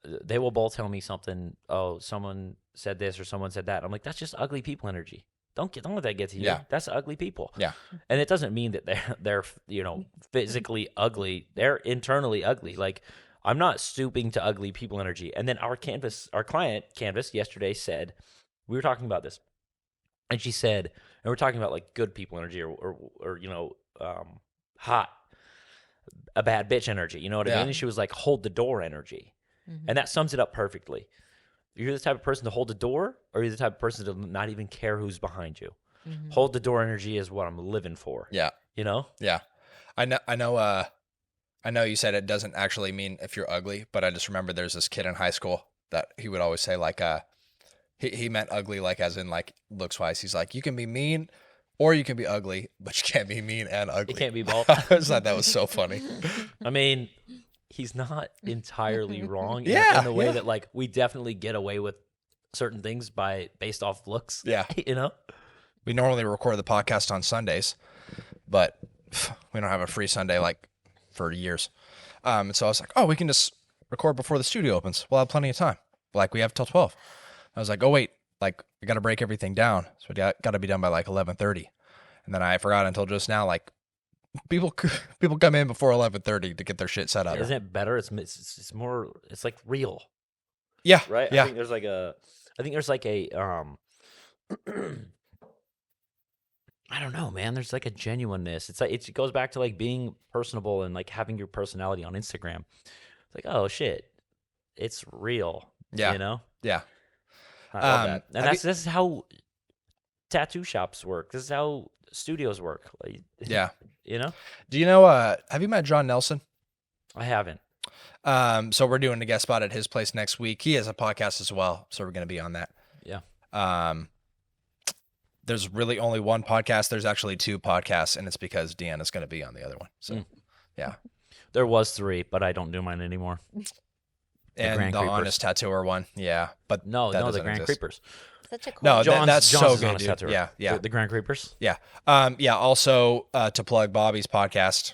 They will both tell me something. Oh, someone said this or someone said that. I'm like, that's just ugly people energy. Don't let that get to you. Yeah. That's ugly people. Yeah. And it doesn't mean that they're you know, physically ugly. They're internally ugly. Like, I'm not stooping to ugly people energy. And then our client Canvas yesterday said, we were talking about this, and she said, and we're talking about like good people energy or you know, hot, a bad bitch energy. You know what I Yeah. mean? And she was like, hold the door energy. Mhm. And that sums it up perfectly. You're the type of person to hold the door, or you're the type of person to not even care who's behind you. Mhm. Hold the door energy is what I'm living for. Yeah. You know? Yeah. I know you said it doesn't actually mean if you're ugly, but I just remember there's this kid in high school that he would always say like, he meant ugly, like as in like looks wise. He's like, you can be mean or you can be ugly, but you can't be mean and ugly. You can't be both. I just thought that was so funny. I mean, he's not entirely wrong in- Yeah, in the way yeah. that like we definitely get away with certain things based off looks. Yeah. You know? We normally record the podcast on Sundays, but we don't have a free Sunday like for years. And so I was like, oh, we can just record before the studio opens. We'll have plenty of time. Like we have till 12. I was like, oh wait, like we got to break everything down. So it got to be done by like 11:30. And then I forgot until just now, like people come in before 11:30 to get their shit set up. Isn't it better? It's more, it's like real. Yeah. Right? Yeah. I think there's like a I don't know, man. There's like a genuineness. It's like it goes back to like being personable and like having your personality on Instagram. It's like, oh shit, it's real. Yeah. You know? Yeah. I love Um, that. And have this is how tattoo shops work. This is how studios work. Like, Yeah. you know? Do you know, have you met John Nelson? I haven't. So we're doing a guest spot at his place next week. He has a podcast as well, so we're going to be on that. Yeah. there's really only one podcast. There's actually 2 podcasts, and it's because Deanna's going to be on the other one. So, yeah. There was 3, but I don't do mine anymore. And Grand the Creepers. Honest Tattooer one. Yeah. But No, that the doesn't Grand exist. Creepers. Such a cool. No, John's- that's John's so is good, Honest dude. Tattooer. Yeah. Yeah. The Grand Creepers. Yeah. Yeah. Also, to plug Bobby's podcast,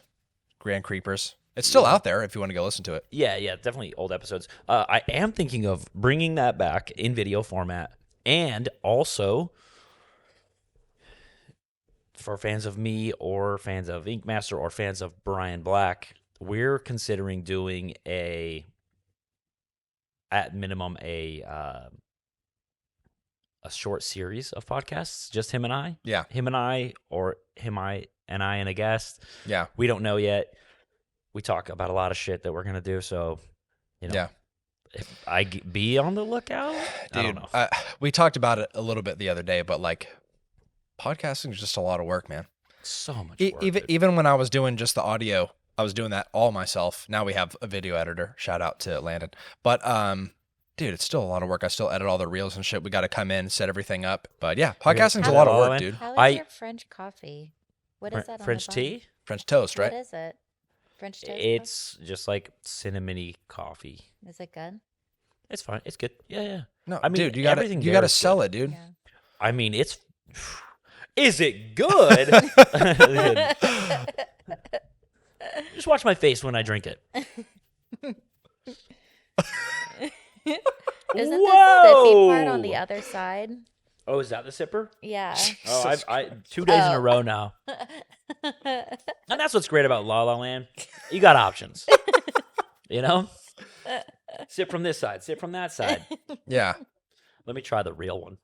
Grand Creepers. It's still out there if you want to go listen to it. Yeah, definitely old episodes. I am thinking of bringing that back in video format, and also for fans of me or fans of Ink Master or fans of Brian Black, we're considering doing at minimum a short series of podcasts, just him and I. Yeah. Him and I, or I and a guest. Yeah. We don't know yet. We talk about a lot of shit that we're gonna do, so Yeah. if be on the lookout. Dude, I don't know. we talked about it a little bit the other day, but like podcasting is just a lot of work, man. So much work. Even when I was doing just the audio, I was doing that all myself. Now we have a video editor. Shout out to Landon. But dude, it's still a lot of work. I still edit all the reels and shit. We got to come in, set everything up. But yeah, podcasting's a lot of work, dude. How is your French coffee? What is that on French the bottom? tea? French toast, right? What is it? French toast? It's just like cinnamony coffee. Is it good? It's fine. It's good. Yeah. No, I mean, dude, you gotta everything you there gotta is sell good. it, dude. Yeah. I mean, it's. Is it good? Just watch my face when I drink it. Isn't the sippy part on the Whoa! other side? Oh, is that the sipper? Yeah. Oh, I 2 days in a Oh. row now. And that's what's great about La La Land. You got options. You know? Sip from this side, sip from that side. Yeah. Let me try the real one.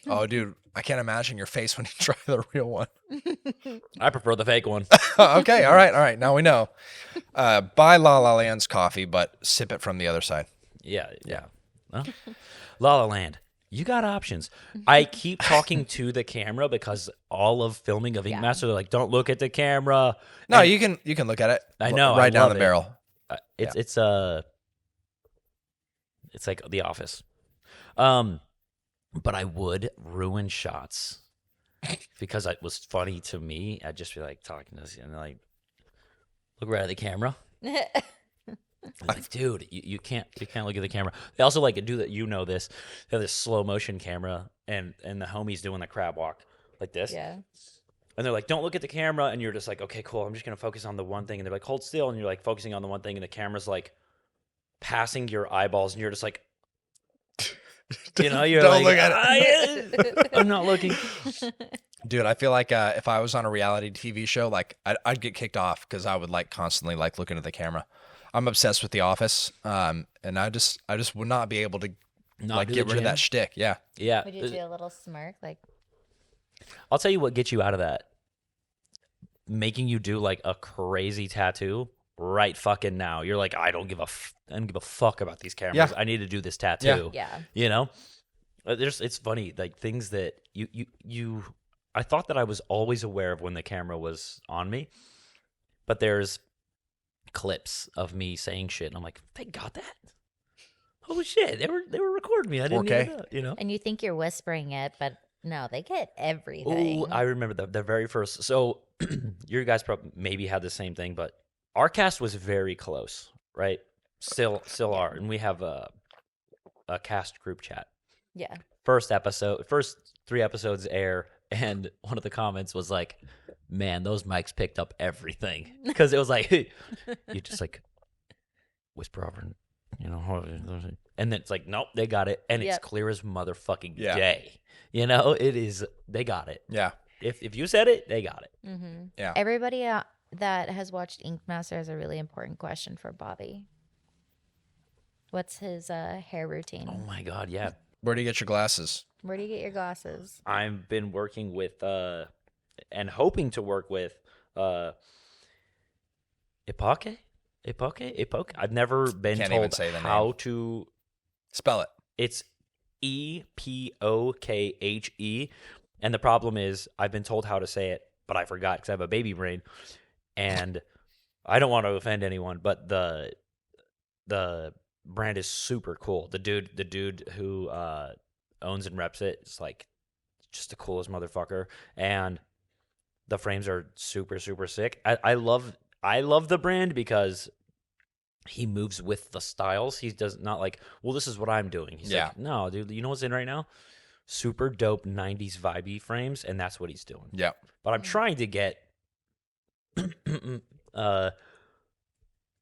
Oh, dude, I can't imagine your face when you try the real one. I prefer the fake one. Okay, all right. Now we know. Buy La La Land's coffee, but sip it from the other side. Yeah. Well, La La Land. You got options. I keep talking to the camera because all of filming of Ink Yeah. Master, they're like, don't look at the camera. No, And you can look at it. I know, I right down love the it. barrel. It's like The Office. But I would ruin shots because it was funny to me. I'd just be like talking to this and like look right at the camera. I'm like, dude, you can't look at the camera. They also like do that. You know this. They have this slow motion camera, and the homie's doing the crab walk like this. Yeah. And they're like, don't look at the camera. And you're just like, okay, cool. I'm just gonna focus on the one thing. And they're like, hold still. And you're like focusing on the one thing, and the camera's like passing your eyeballs, and you're just like, you know, you're Don't like, look at I'm not looking. Dude, I feel like if I was on a reality TV show, like I'd get kicked off because I would like constantly like looking at the camera. I'm obsessed with The Office, and I just would not be able to like get rid of that shtick. Yeah, Yeah. Would you do a little smirk? Like, I'll tell you what gets you out of that. Making you do like a crazy tattoo right fucking now. You're like, I don't give a fuck about these cameras. Yeah. I need to do this tattoo. yeah. You know? It's funny, like things that you I thought that I was always aware of when the camera was on me, but there's clips of me saying shit and I'm like, they got that? Holy shit, they were recording me. I didn't 4K. even know, you know? And you think you're whispering it, but no, they get everything. Oh, I remember the very first. So you guys probably maybe had the same thing, but our cast was very close, right? Still are, and we have a cast group chat. Yeah. First 3 episodes air, and one of the comments was like, "Man, those mics picked up everything," because it was like you just like whisper over, and you know, and then it's like, nope, they got it, and it's Yep. clear as motherfucking Yeah. day. You know, it is. They got it. yeah, If you said it, they got it. Mm-hmm. yeah. Everybody that has watched Ink Master has a really important question for Bobby. What's his hair routine? Oh my god, yeah. Where do you get your glasses? Where do you get your glasses? I've been working with and hoping to work with Epoke. I've never been Can't even told say the how name. to. Spell it. It's Epokhe, and the problem is I've been told how to say it, but I forgot because I have a baby brain, and I don't want to offend anyone, but the brand is super cool. The dude who owns and reps it is like just the coolest motherfucker, and the frames are super, super sick. I love the brand because he moves with the styles. He does not like, well, this is what I'm doing. He's like, no, dude, you know what's in right now? Super dope 90s vibey frames, and that's what he's doing. Yeah. But I'm trying to get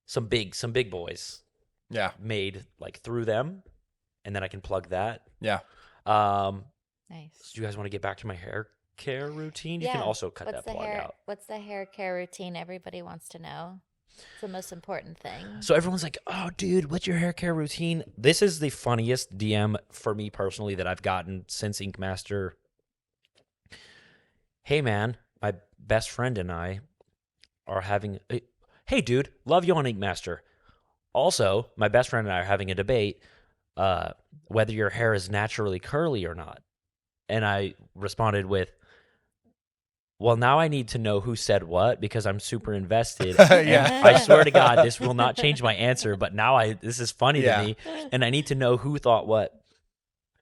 some big boys Yeah. made like through them, and then I can plug that. Yeah. Nice. So do you guys want to get back to my hair care routine? You Yeah. can also cut What's that the plug hair? out. What's the hair care routine? Everybody wants to know. It's the most important thing. So everyone's like, "Oh, dude, what's your hair care routine?" This is the funniest DM for me personally that I've gotten since Ink Master. Hey, man, my best friend and I are having. Hey, dude, love you on Ink Master. Also, my best friend and I are having a debate whether your hair is naturally curly or not. And I responded with, well, now I need to know who said what because I'm super invested. Yeah. And I swear to God, this will not change my answer. But now this is funny to me, and I need to know who thought what.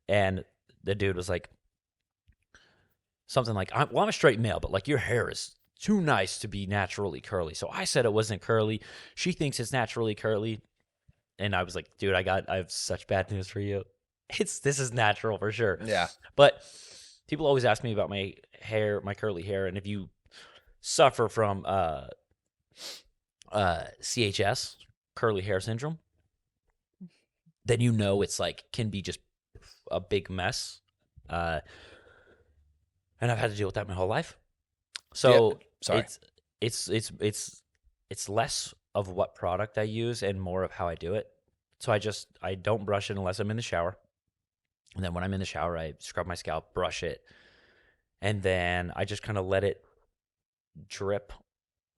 And the dude was like, something like, I'm a straight male, but like your hair is too nice to be naturally curly. So I said it wasn't curly. She thinks it's naturally curly. And I was like, dude, I have such bad news for you. This is natural for sure. Yeah. But people always ask me about my hair, my curly hair, and if you suffer from CHS, curly hair syndrome, then you know it's like can be just a big mess. And I've had to deal with that my whole life. So Sorry. it's less of what product I use and more of how I do it. So I don't brush it unless I'm in the shower. And then when I'm in the shower, I scrub my scalp, brush it, and then I just kind of let it drip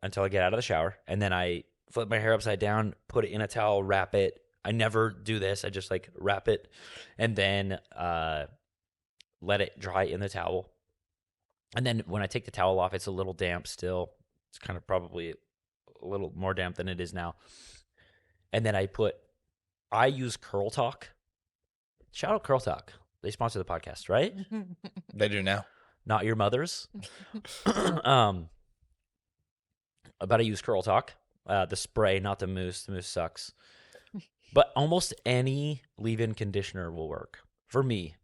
until I get out of the shower. And then I flip my hair upside down, put it in a towel, wrap it. I never do this. I just like wrap it and then let it dry in the towel. And then when I take the towel off, it's a little damp still. It's kind of probably a little more damp than it is now. And then I use Curl Talk. Shout out Curl Talk. They sponsor the podcast, right? They do now. Not your mother's. But I use Curl Talk. The spray, not the mousse. The mousse sucks. But almost any leave-in conditioner will work for me.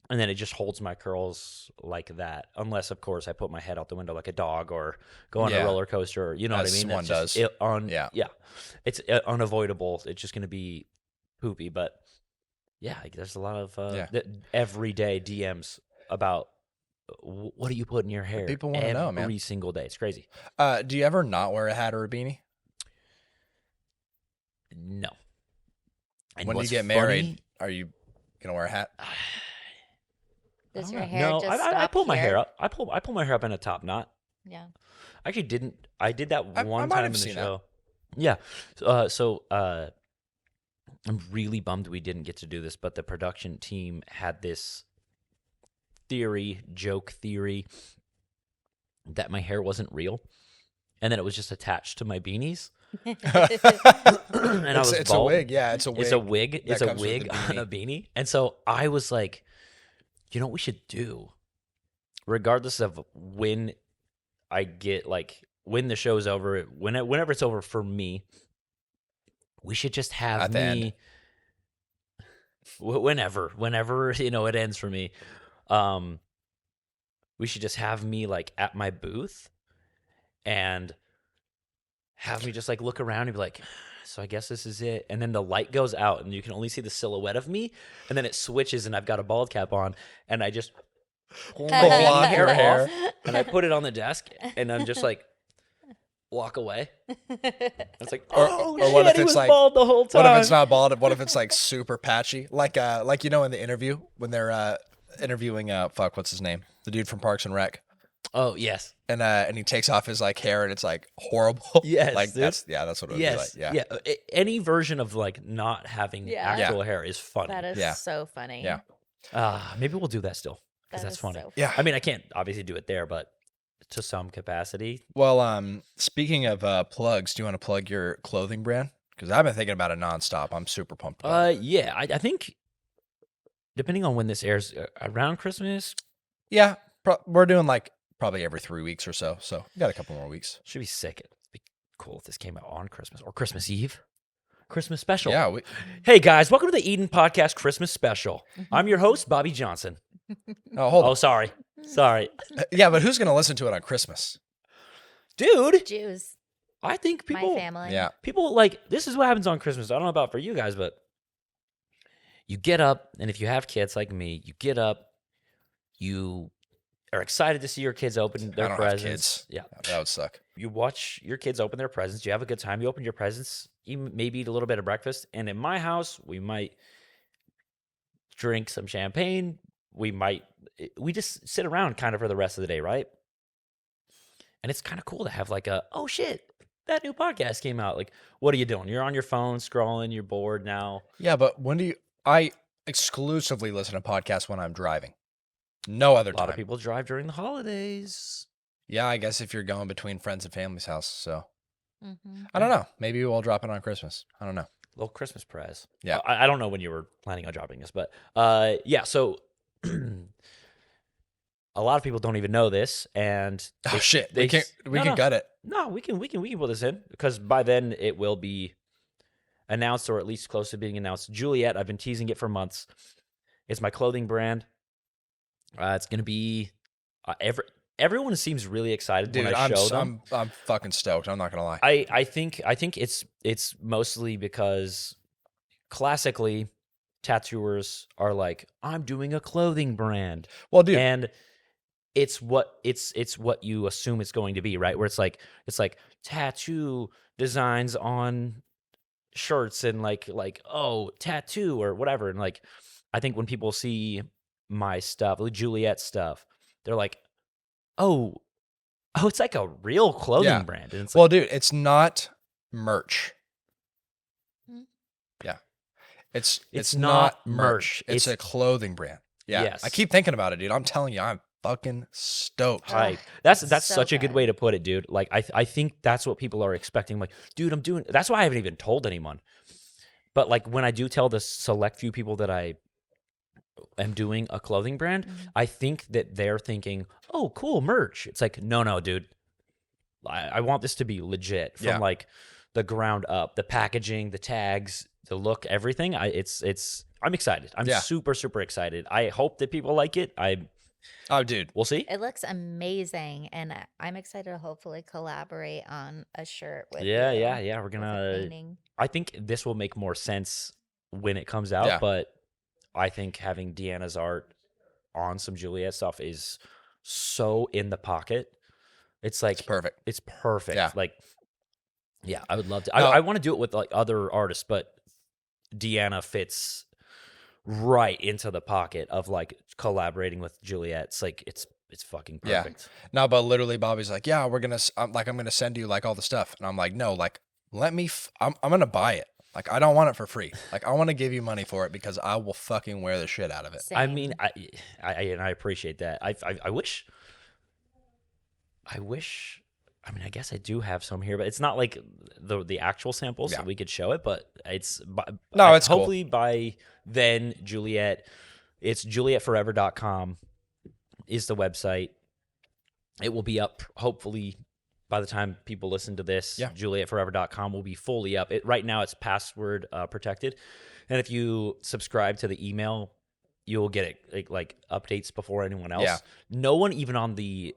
And then it just holds my curls like that. Unless, of course, I put my head out the window like a dog or go on a roller coaster. You know what I mean? One does. Yeah. It's unavoidable. It's just going to be poopy. But yeah, there's a lot of everyday DMs about what do you put in your hair? People want to know, man. Every single day. It's crazy. Do you ever not wear a hat or a beanie? No. And when you get married, are you going to wear a hat? Does your hair just stop I pull my here? hair up. I pull my hair up in a top knot. Yeah. I actually didn't. I did that one might time have in the seen show. that. Yeah. So I'm really bummed we didn't get to do this, but the production team had this joke theory, that my hair wasn't real, and that it was just attached to my beanies. And I was It's a bald. wig. Yeah, it's a wig. It's a wig. that It's a comes with wig the on a beanie. And so I was like, you know what we should do? Regardless of when I get when the show's over, whenever it's over for me, we should just have At the end. me whenever it ends for me. We should just have me at my booth and have me just look around and be like, so I guess this is it. And then the light goes out and you can only see the silhouette of me. And then it switches and I've got a bald cap on and I just pull my Block hair your hair. off and I put it on the desk and I'm just walk away. It's like, oh, or what if he it's was bald the whole time. What if it's not bald? What if it's super patchy? Like in the interview when they're interviewing what's his name? The dude from Parks and Rec. Oh, yes. And he takes off his hair and it's horrible. Yes, dude. that's what it would be like. Yeah. Any version of not having actual hair is funny. That is so funny. Yeah. Maybe we'll do that still because That that's is funny. so Yeah. I mean, I can't obviously do it there, but to some capacity. Well, speaking of plugs, do you want to plug your clothing brand? Because I've been thinking about it nonstop. I'm super pumped about it. Yeah, I think depending on when this airs, around Christmas, Yeah, we're doing like probably every 3 weeks or so. So we got a couple more weeks. Should be sick. It'd be cool if this came out on Christmas or Christmas Eve. Christmas special. Yeah. Hey guys, welcome to the Eden Podcast Christmas special. I'm your host, Bobby Johnson. Hold on. Sorry. Yeah, but who's gonna listen to it on Christmas? Dude, Jews, I think my family. Yeah. people like, this is what happens on Christmas. I don't know about for you guys, but you get up, and if you have kids like me, you get up, you are excited to see your kids open their I don't presents. have kids. Yeah. That would suck. You watch your kids open their presents. You have a good time. You open your presents. You maybe eat a little bit of breakfast. And in my house, we might drink some champagne. We just sit around kind of for the rest of the day, right? And it's kind of cool to have like oh shit, that new podcast came out. Like, what are you doing? You're on your phone scrolling. You're bored now. Yeah, but I exclusively listen to podcasts when I'm driving. No other A lot time. of people drive during the holidays. Yeah, I guess if you're going between friends and family's house. So Mm-hmm. I don't know. Maybe we'll drop it on Christmas. I don't know. Little Christmas prez. Yeah. I don't know when you were planning on dropping this, but yeah. So a lot of people don't even know this, and Oh shit. We can gut it. No, we can put this in because by then it will be announced, or at least close to being announced. Juliet, I've been teasing it for months. It's my clothing brand. It's gonna be everyone seems really excited Dude, when I show them. I'm fucking stoked. I'm not gonna lie. I think it's mostly because classically tattooers are like, I'm doing a clothing brand. Well, dude. And it's what you assume it's going to be, right? Where it's like tattoo designs on shirts and like oh, tattoo or whatever. And like I think when people see my stuff, like Juliet stuff, they're like, oh, it's like a real clothing brand. And it's well, dude, it's not merch. Hmm. Yeah. It's not not merch. It's a clothing brand. Yeah. Yes. I keep thinking about it, dude. I'm telling you, I'm fucking stoked. Hype. That's so such a good good. way to put it, dude. Like I think that's what people are expecting. Like, dude, I'm doing. That's why I haven't even told anyone. But like when I do tell the select few people that I am doing a clothing brand, I think that they're thinking, "Oh, cool merch." It's like, no, dude. I want this to be legit from like the ground up, the packaging, the tags, the look, everything. I'm excited. I'm super excited. I hope that people like it. Oh, dude. We'll see. It looks amazing, and I'm excited to hopefully collaborate on a shirt with Yeah. you. We're with a gonna. painting. I think this will make more sense when it comes out, but I think having Deanna's art on some Juliet stuff is so in the pocket. It's like It's perfect. It's perfect. Yeah. Like, yeah, I would love to. No. I want to do it with like other artists, but Deanna fits right into the pocket of like collaborating with Juliet. It's like it's fucking perfect. No, but literally Bobby's like, yeah, I'm going to send you like all the stuff. And I'm like, no, like, let me, I'm going to buy it. Like, I don't want it for free. Like, I want to give you money for it because I will fucking wear the shit out of it. I Same. mean, I appreciate that. I wish. I mean, I guess I do have some here, but it's not like the actual samples, so we could show it. But it's it's cool. hopefully by then, Juliet. It's JulietForever.com is the website. It will be up hopefully by the time people listen to this. Yeah. JulietForever.com will be fully up. Right now it's password protected, and if you subscribe to the email, you'll get it like updates before anyone else. Yeah. No one even on the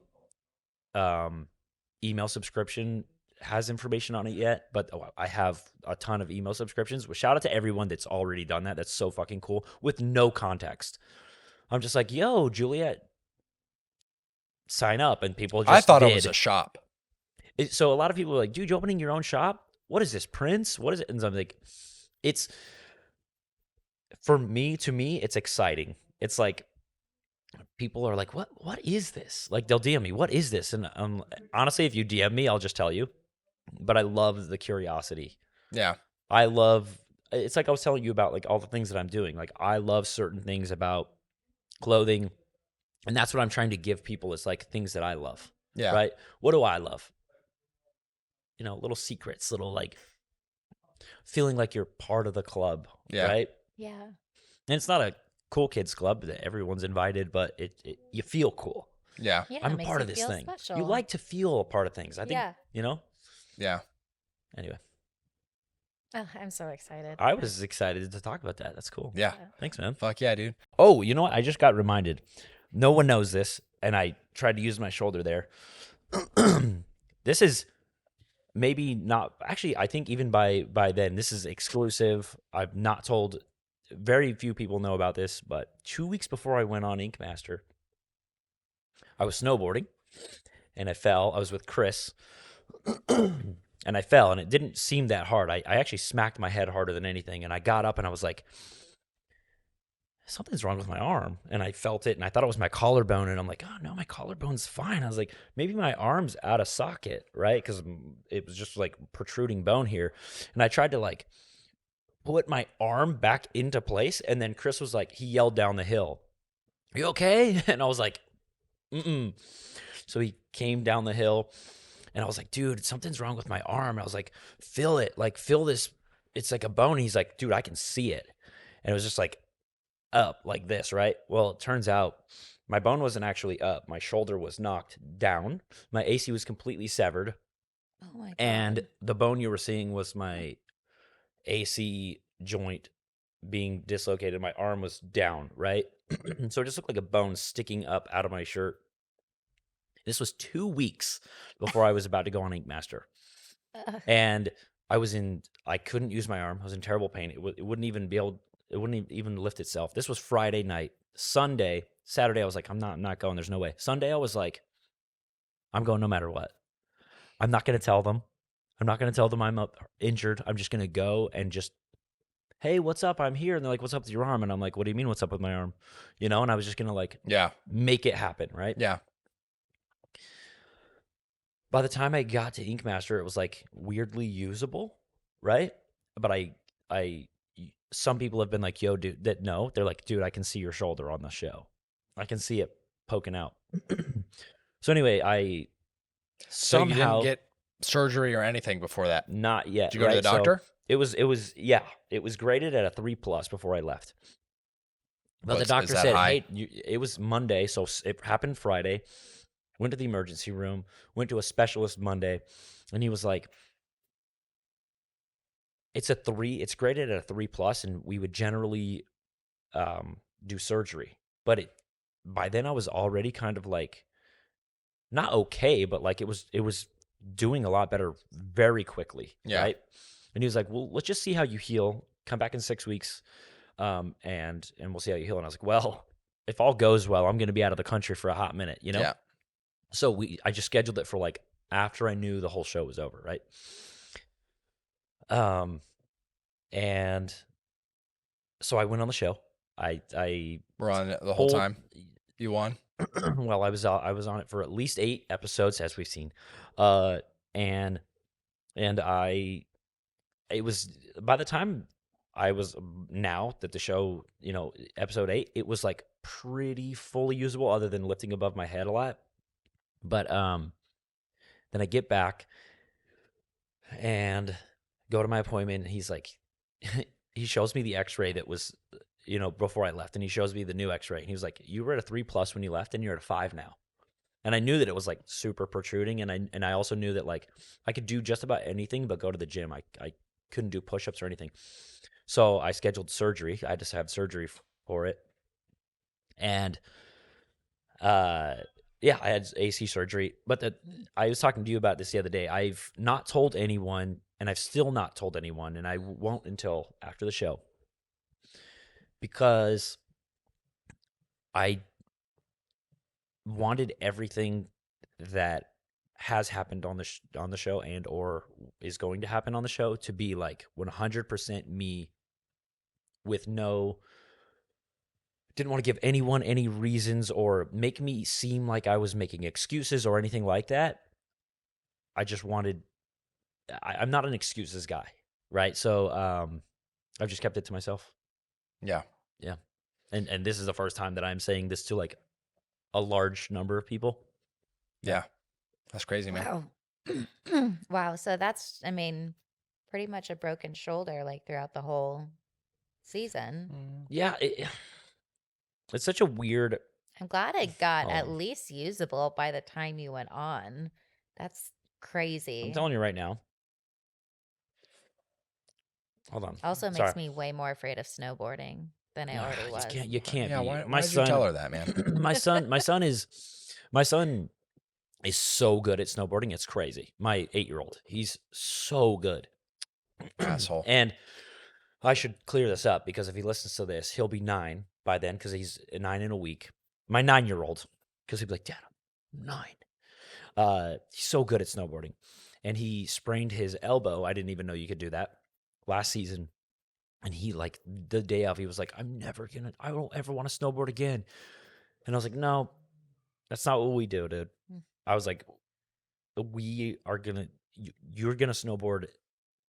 email subscription has information on it yet, but I have a ton of email subscriptions. Well, shout out to everyone that's already done that. That's so fucking cool with no context. I'm just like, yo, Juliet, sign up, and people just I thought did. it was a shop. So a lot of people are like, dude, you opening your own shop? What is this, Prince? What is it? And so I'm like, it's to me, it's exciting. It's like, people are like, what is this? Like, they'll DM me, what is this? And honestly, if you DM me, I'll just tell you. But I love the curiosity. Yeah. It's like I was telling you about like all the things that I'm doing. Like, I love certain things about clothing, and that's what I'm trying to give people is like things that I love. Yeah. Right? What do I love? You know, little secrets, little like feeling like you're part of the club. Yeah. Right? Yeah. And it's not a cool kids club that everyone's invited, but you feel cool. Yeah. Yeah, I'm it a makes part you of this feel thing. special. You like to feel a part of things. I think, Yeah. you know? Yeah. Anyway, Oh, I'm so excited. I was excited to talk about that. That's cool. Yeah. Thanks, man. Fuck yeah, dude. Oh, you know what? I just got reminded. No one knows this, and I tried to use my shoulder there. This is maybe not actually. I think even by then, this is exclusive. I've not told. Very few people know about this, but 2 weeks before I went on Ink Master, I was snowboarding, and I fell. I was with Chris, and I fell, and it didn't seem that hard. I actually smacked my head harder than anything, and I got up, and I was like, something's wrong with my arm. And I felt it, and I thought it was my collarbone, and I'm like, oh no, my collarbone's fine. I was like, maybe my arm's out of socket, right? Because it was just like protruding bone here. And I tried to like put my arm back into place, and then Chris was like, he yelled down the hill, you okay? And I was like, mm-mm. So he came down the hill, and I was like, dude, something's wrong with my arm. I was like, feel it, like feel this, it's like a bone. He's like, dude, I can see it. And it was just like up like this, right? Well, it turns out my bone wasn't actually up. My shoulder was knocked down. My AC was completely severed. Oh my God. And the bone you were seeing was my AC joint being dislocated. My arm was down, right? So it just looked like a bone sticking up out of my shirt. This was 2 weeks before I was about to go on Ink Master. And I couldn't use my arm. I was in terrible pain. It wouldn't even lift itself. This was Friday night. Saturday, I was like, I'm not going. There's no way. Sunday, I was like, I'm going no matter what. I'm not going to tell them. I'm not going to tell them I'm injured. I'm just going to go and just, hey, what's up? I'm here. And they're like, what's up with your arm? And I'm like, what do you mean what's up with my arm? You know, and I was just going to like make it happen, right? Yeah. By the time I got to Ink Master, it was like weirdly usable, right? But some people have been like, yo, dude, they're like, dude, I can see your shoulder on the show. I can see it poking out. So anyway, So you somehow didn't get surgery or anything before that? not yet. Did you go to the So doctor? it was graded at a 3+ before I left. But the Is doctor that said, high? hey, it was Monday, so it happened Friday. Went to the emergency room, went to a specialist Monday, and he was like, it's graded at a 3+, and we would generally do surgery. But by then I was already kind of like, not okay, but like it was doing a lot better very quickly, Yeah. right? And he was like, well, let's just see how you heal. Come back in 6 weeks, and we'll see how you heal. And I was like, well, if all goes well, I'm going to be out of the country for a hot minute, you know? Yeah. So I just scheduled it for like after I knew the whole show was over, right? And so I went on the show. I We're on it the whole time. You won? well, I was on it for at least 8 episodes, as we've seen, and it was by the time I was now that the show, episode 8, it was like pretty fully usable, other than lifting above my head a lot. But then I get back and go to my appointment, and he's like, he shows me the X-ray that was, before I left, and he shows me the new X-ray, and he was like, you were at a 3+ when you left, and you're at a 5 now. And I knew that it was like super protruding, and I also knew that like I could do just about anything but go to the gym. I couldn't do push-ups or anything. So I scheduled surgery. I just had surgery for it. And yeah, I had AC surgery. But I was talking to you about this the other day. I've not told anyone, and I've still not told anyone, and I won't until after the show, because I wanted everything that has happened on the show and or is going to happen on the show to be like 100% me, with didn't want to give anyone any reasons or make me seem like I was making excuses or anything like that. I just wanted, I'm not an excuses guy, right? So I've just kept it to myself. Yeah. Yeah. And this is the first time that I'm saying this to like a large number of people. Yeah. That's crazy, man. Wow. Wow. So that's, pretty much a broken shoulder like throughout the whole season. Yeah. It's such a weird. I'm glad it got at Oh. least usable by the time you went on. That's I'm crazy. telling you right now. Hold on. Also Sorry. makes me way more afraid of snowboarding than I already was. You can't Yeah, be. why My did son. you tell her that, man? my son is so good at snowboarding. It's crazy. My 8-year-old, he's so good. Asshole. And I should clear this up because if he listens to this, he'll be 9 by then because he's 9 in a week. My 9-year-old, because he'll be like, Dad, I'm 9. He's so good at snowboarding. And he sprained his elbow. I didn't even know you could do that last season. And he, like, the day of, he was like, I don't ever want to snowboard again. And I was like, no, that's not what we do, dude. I was like, we are going to, you're going to snowboard.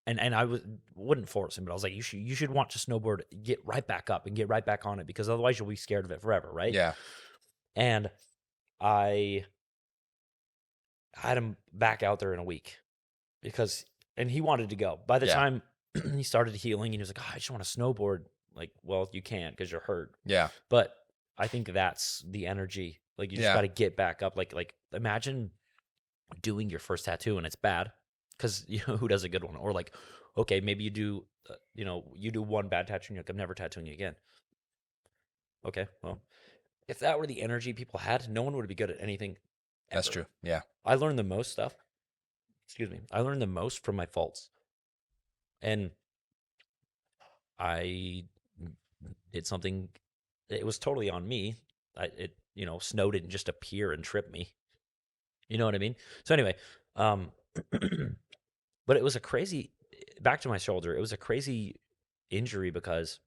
And I wouldn't force him, but I was like, you should want to snowboard, get right back up and get right back on it because otherwise you'll be scared of it forever, right? Yeah. And I had him back out there in a week and he wanted to go. By the time he started healing and he was like, I just want to snowboard. Like, well, you can't because you're hurt. Yeah. But I think that's the energy. Like, you just got to get back up. Like imagine doing your first tattoo and it's bad. Because who does a good one? Or like, okay, maybe you do, you do one bad tattoo and you're like, I'm never tattooing you again. Okay, well, if that were the energy people had, no one would be good at anything. That's ever. true. Yeah. I learned the most stuff. I learned the most from my faults, and I did something. It was totally on me. Snow didn't just appear and trip me. You know what I mean? So anyway, but it was back to my shoulder, it was a crazy injury because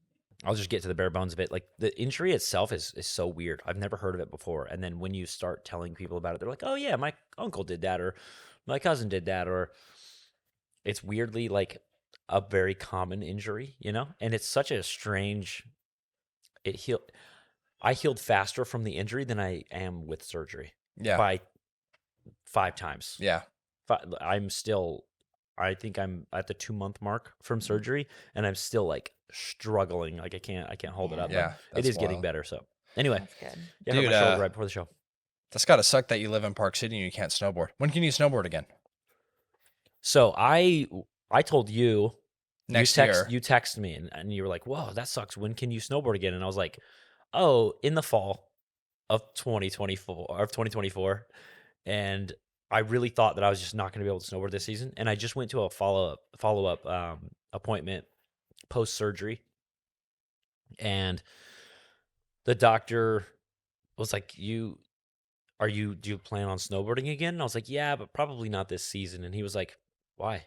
I'll just get to the bare bones of it. Like, the injury itself is so weird. I've never heard of it before. And then when you start telling people about it, they're like, oh yeah, my uncle did that, or my cousin did that, or it's weirdly like a very common injury, And it's such a strange, I healed faster from the injury than I am with surgery. Yeah. By 5 times. Yeah. I think I'm at the 2-month mark from surgery, and I'm still like struggling. Like, I can't hold it up. Yeah, but it is getting better. So anyway, That's good. I hurt my shoulder right before the show. That's gotta suck that you live in Park City and you can't snowboard. When can you snowboard again? So I told you Next year. You text me and you were like, whoa, that sucks. When can you snowboard again? And I was like, oh, in the fall of 2024. And I really thought that I was just not going to be able to snowboard this season. And I just went to a follow-up appointment post-surgery. And the doctor was like, do you plan on snowboarding again? And I was like, yeah, but probably not this season. And he was like, why?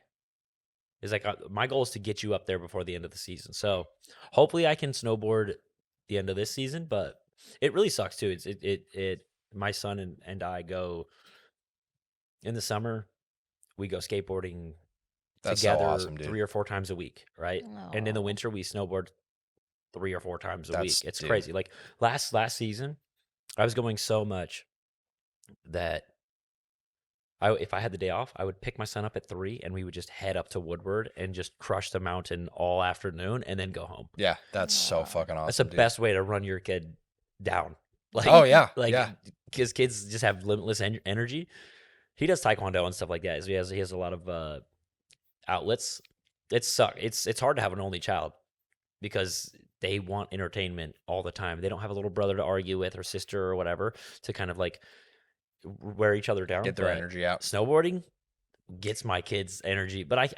He's like, my goal is to get you up there before the end of the season. So hopefully I can snowboard the end of this season, but it really sucks too. My son and I go in the summer, we go skateboarding together so awesome, dude. 3 or 4 times a week, right? And in the winter, we snowboard 3 or 4 times a week. It's crazy. Like last season, I was going so much that if I had the day off, I would pick my son up at 3 and we would just head up to Woodward and just crush the mountain all afternoon and then go home. Yeah, that's so fucking awesome. That's the best way to run your kid down. Like, oh yeah, because kids just have limitless energy. He does taekwondo and stuff like that. So he has a lot of outlets. It's hard to have an only child because they want entertainment all the time. They don't have a little brother to argue with or sister or whatever to kind of like wear each other down. Get their energy out. Snowboarding gets my kids' energy, but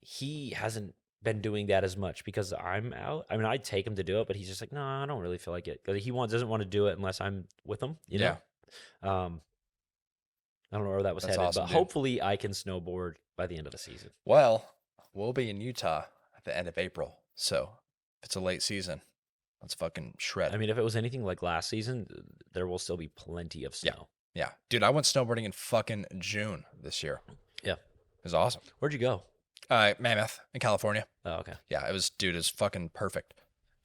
he hasn't been doing that as much because I'm out. I mean, I take him to do it, but he's just like, no, I don't really feel like it because he doesn't want to do it unless I'm with him. You know? I don't know where that was headed, awesome, but dude. hopefully I can snowboard by the end of the season. Well, we'll be in Utah at the end of April, so if it's a late season, let's fucking shred. I mean, if it was anything like last season, there will still be plenty of snow. Yeah. Dude, I went snowboarding in fucking June this year. Yeah. It was awesome. Where'd you go? Mammoth in California. Oh, okay. Yeah, it was fucking perfect.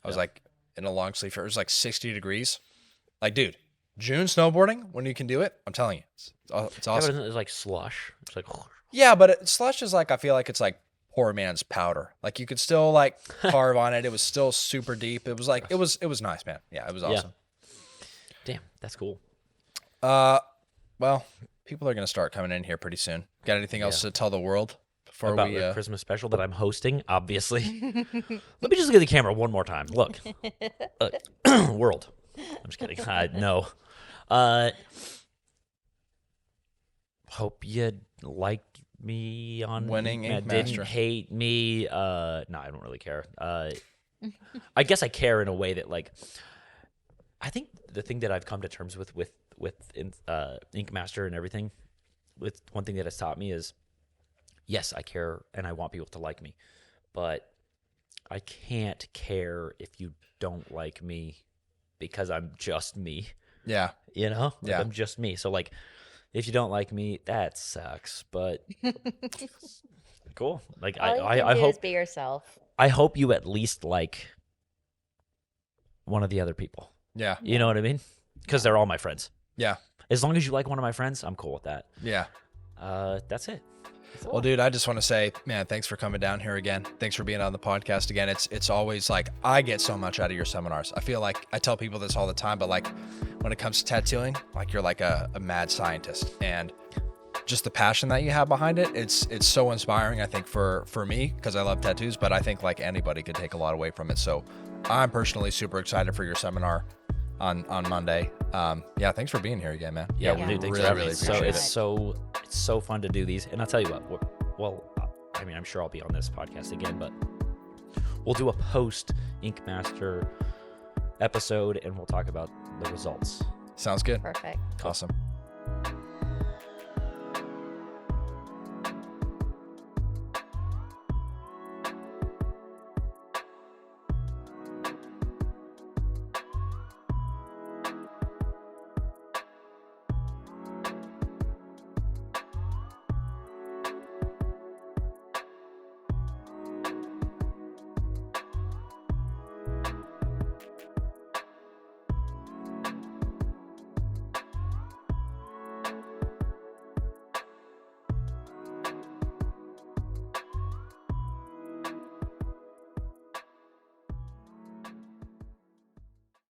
I was like in a long sleeve. It was like 60 degrees. Like, dude, June snowboarding, when you can do it, I'm telling you, it's Yeah, but awesome. isn't it like slush? It's like, Yeah, but slush is like, I feel like it's like poor man's powder. Like you could still like carve on it. It was still super deep. It was like it was nice, man. Yeah, it was awesome. Damn, that's cool. Well, people are gonna start coming in here pretty soon. Got anything else to tell the world before About we the Christmas special that I'm hosting, obviously. Let me just look at the camera one more time. Look. World. I'm just kidding. No. Hope you liked me on Winning Ink didn't Master. hate me. No, I don't really care. I guess I care in a way that, like, I think the thing that I've come to terms with Ink Master and everything, with one thing that has taught me is, yes, I care and I want people to like me, but I can't care if you don't like me because I'm just me. Yeah. You know? Like, Yeah. I'm just me. So, like, if you don't like me, that sucks, but cool. Like, All you I can do is hope be yourself. I hope you at least like one of the other people. Yeah. You know what I mean? Because they're all my friends. Yeah. As long as you like one of my friends, I'm cool with that. Yeah. That's it. Well, dude, I just want to say, man, thanks for coming down here again. Thanks for being on the podcast again. It's always like, I get so much out of your seminars. I feel like I tell people this all the time, but like when it comes to tattooing, like you're like a mad scientist, and just the passion that you have behind it, it's so inspiring, I think, for me, because I love tattoos, but I think like anybody could take a lot away from it. So I'm personally super excited for your seminar on Monday. Yeah, thanks for being here again, man. Yeah, Yeah. dude, thanks really, for having really me. appreciate So it. it's so fun to do these, and I'll tell you what. Well, I mean, I'm sure I'll be on this podcast again, but we'll do a post Ink Master episode, and we'll talk about the results. Sounds good. Perfect. Awesome.